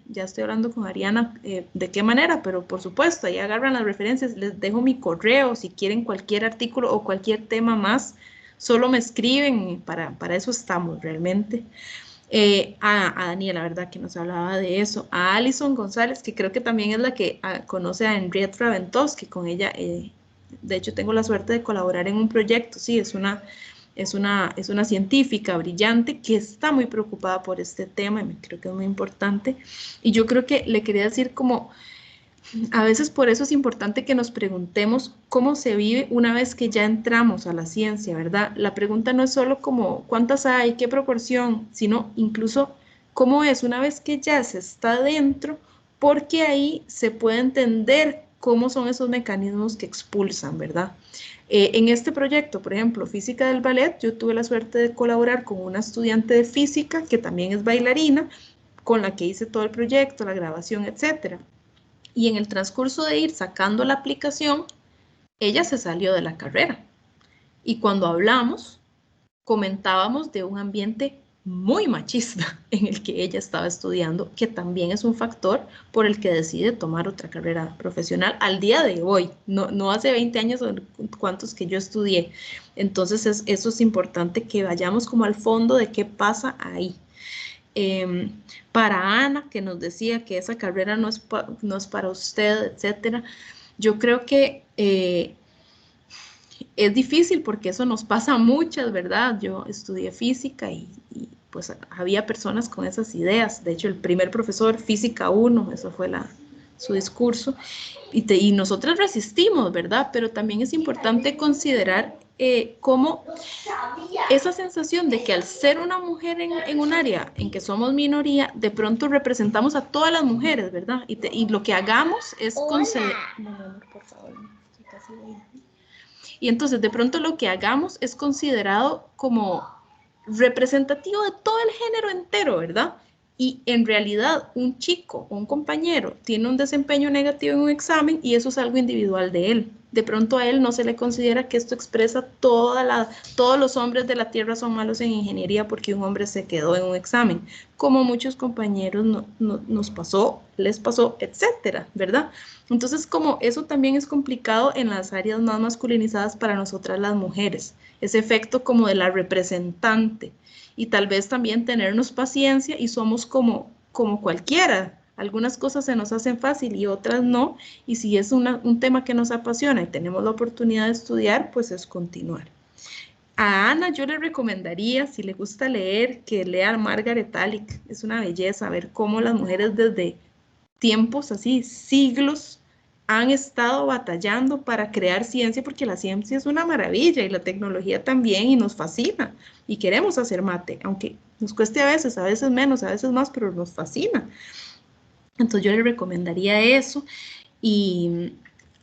Ya estoy hablando con Ariana de qué manera, pero por supuesto, ahí agarran las referencias. Les dejo mi correo si quieren cualquier artículo o cualquier tema más. Solo me escriben, para eso estamos realmente. A Daniela, la verdad que nos hablaba de eso. A Alison González, que creo que también es la que conoce a Henriette Raventós, que con ella, de hecho, tengo la suerte de colaborar en un proyecto. Sí, es una científica brillante que está muy preocupada por este tema y creo que es muy importante. Y yo creo que le quería decir como, a veces por eso es importante que nos preguntemos cómo se vive una vez que ya entramos a la ciencia, ¿verdad? La pregunta no es solo como cuántas hay, qué proporción, sino incluso cómo es una vez que ya se está dentro, porque ahí se puede entender cómo son esos mecanismos que expulsan, ¿verdad? En este proyecto, por ejemplo, Física del Ballet, yo tuve la suerte de colaborar con una estudiante de física que también es bailarina, con la que hice todo el proyecto, la grabación, etcétera. Y en el transcurso de ir sacando la aplicación, ella se salió de la carrera. Y cuando hablamos, comentábamos de un ambiente muy machista en el que ella estaba estudiando, que también es un factor por el que decide tomar otra carrera profesional al día de hoy, no hace 20 años o cuantos que yo estudié. Entonces eso es importante que vayamos como al fondo de qué pasa ahí. Para Ana, que nos decía que esa carrera no es para usted, etcétera, yo creo que es difícil porque eso nos pasa a muchas, ¿verdad? Yo estudié física y pues había personas con esas ideas. De hecho, el primer profesor, Física 1, eso fue su discurso, y nosotras resistimos, ¿verdad? Pero también es importante considerar cómo esa sensación de que al ser una mujer en un área en que somos minoría, de pronto representamos a todas las mujeres, ¿verdad? Y lo que hagamos es conceder... No, amor, por favor, casi voy. Y entonces de pronto lo que hagamos es considerado como representativo de todo el género entero, ¿verdad? Y en realidad un chico o un compañero tiene un desempeño negativo en un examen y eso es algo individual de él. De pronto a él no se le considera que esto expresa todos los hombres de la Tierra son malos en ingeniería porque un hombre se quedó en un examen, como muchos compañeros nos pasó, les pasó, etcétera, ¿verdad? Entonces, como eso también es complicado en las áreas más masculinizadas para nosotras las mujeres, ese efecto como de la representante, y tal vez también tenernos paciencia y somos como cualquiera. Algunas cosas se nos hacen fácil y otras no, y si es un tema que nos apasiona y tenemos la oportunidad de estudiar, pues es continuar. A Ana yo le recomendaría, si le gusta leer, que lea a Margaret Alick. Es una belleza ver cómo las mujeres desde tiempos así, siglos, han estado batallando para crear ciencia, porque la ciencia es una maravilla y la tecnología también, y nos fascina, y queremos hacer mate, aunque nos cueste a veces menos, a veces más, pero nos fascina. Entonces yo le recomendaría eso. Y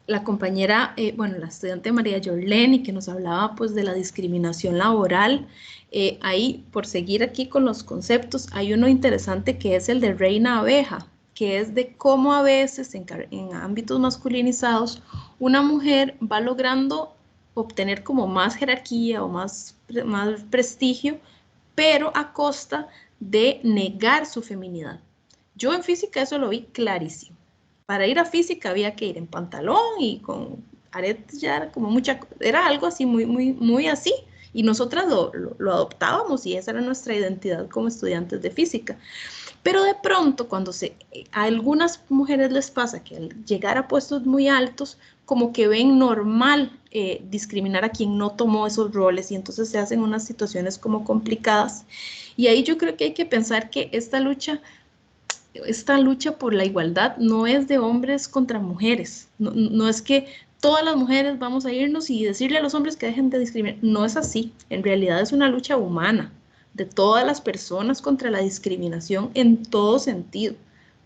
la compañera, bueno, la estudiante María Yorleni, que nos hablaba pues de la discriminación laboral, ahí por seguir aquí con los conceptos, hay uno interesante que es el de reina abeja, que es de cómo a veces en ámbitos masculinizados una mujer va logrando obtener como más jerarquía o más prestigio, pero a costa de negar su feminidad. Yo en física eso lo vi clarísimo. Para ir a física había que ir en pantalón y con aretes, ya era como era algo así, muy así. Y nosotras lo adoptábamos y esa era nuestra identidad como estudiantes de física. Pero de pronto, cuando a algunas mujeres les pasa que al llegar a puestos muy altos, como que ven normal discriminar a quien no tomó esos roles y entonces se hacen unas situaciones como complicadas. Y ahí yo creo que hay que pensar que esta lucha por la igualdad no es de hombres contra mujeres. No es que todas las mujeres vamos a irnos y decirle a los hombres que dejen de discriminar. No es así. En realidad es una lucha humana de todas las personas contra la discriminación en todo sentido,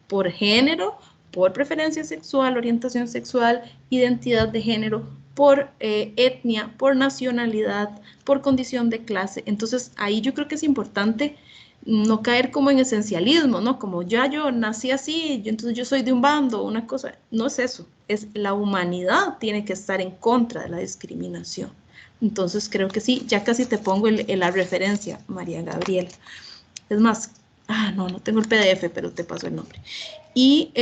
por género, por preferencia sexual, orientación sexual, identidad de género, por etnia, por nacionalidad, por condición de clase. Entonces ahí yo creo que es importante no caer como en esencialismo, ¿no? Como yo nací así, entonces yo soy de un bando, una cosa. No es eso, es la humanidad tiene que estar en contra de la discriminación. Entonces creo que sí, ya casi te pongo la referencia, María Gabriela. Es más, no tengo el PDF, pero te paso el nombre. Y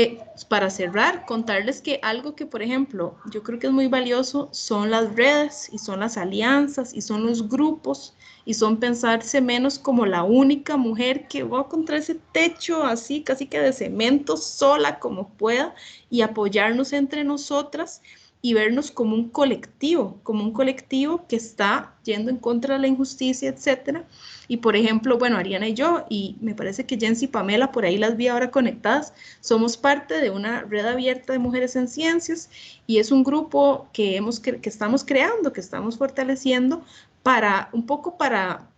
para cerrar, contarles que algo que, por ejemplo, yo creo que es muy valioso son las redes y son las alianzas y son los grupos y son pensarse menos como la única mujer que va contra ese techo así, casi que de cemento, sola como pueda, y apoyarnos entre nosotras y vernos como un colectivo que está yendo en contra de la injusticia, etcétera. Y por ejemplo, bueno, Ariana y yo, y me parece que Jensi y Pamela, por ahí las vi ahora conectadas, somos parte de una red abierta de mujeres en ciencias y es un grupo que estamos creando, que estamos fortaleciendo para un poco para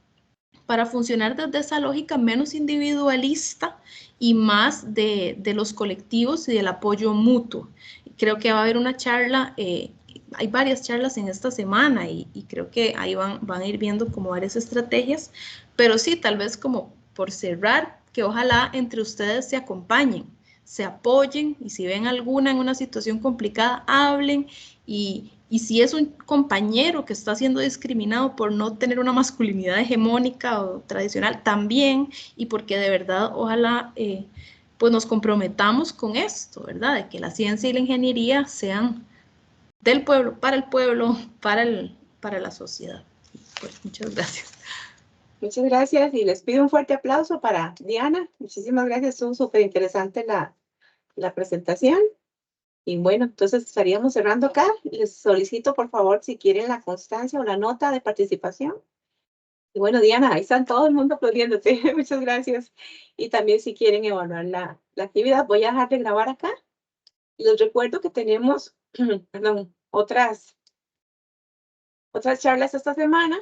funcionar desde esa lógica menos individualista y más de los colectivos y del apoyo mutuo. Creo que va a haber una charla, hay varias charlas en esta semana y creo que ahí van a ir viendo como varias estrategias, pero sí, tal vez como por cerrar, que ojalá entre ustedes se acompañen, se apoyen y si ven alguna en una situación complicada, hablen y si es un compañero que está siendo discriminado por no tener una masculinidad hegemónica o tradicional, también, y porque de verdad, ojalá, pues nos comprometamos con esto, ¿verdad? De que la ciencia y la ingeniería sean del pueblo, para la sociedad. Pues muchas gracias. Muchas gracias y les pido un fuerte aplauso para Diana. Muchísimas gracias, estuvo súper interesante la presentación. Y bueno, entonces estaríamos cerrando acá. Les solicito, por favor, si quieren la constancia o la nota de participación. Y bueno, Diana, ahí están todo el mundo aplaudiéndote. Muchas gracias. Y también si quieren evaluar la actividad, voy a dejar de grabar acá. Y les recuerdo que tenemos perdón, otras charlas esta semana.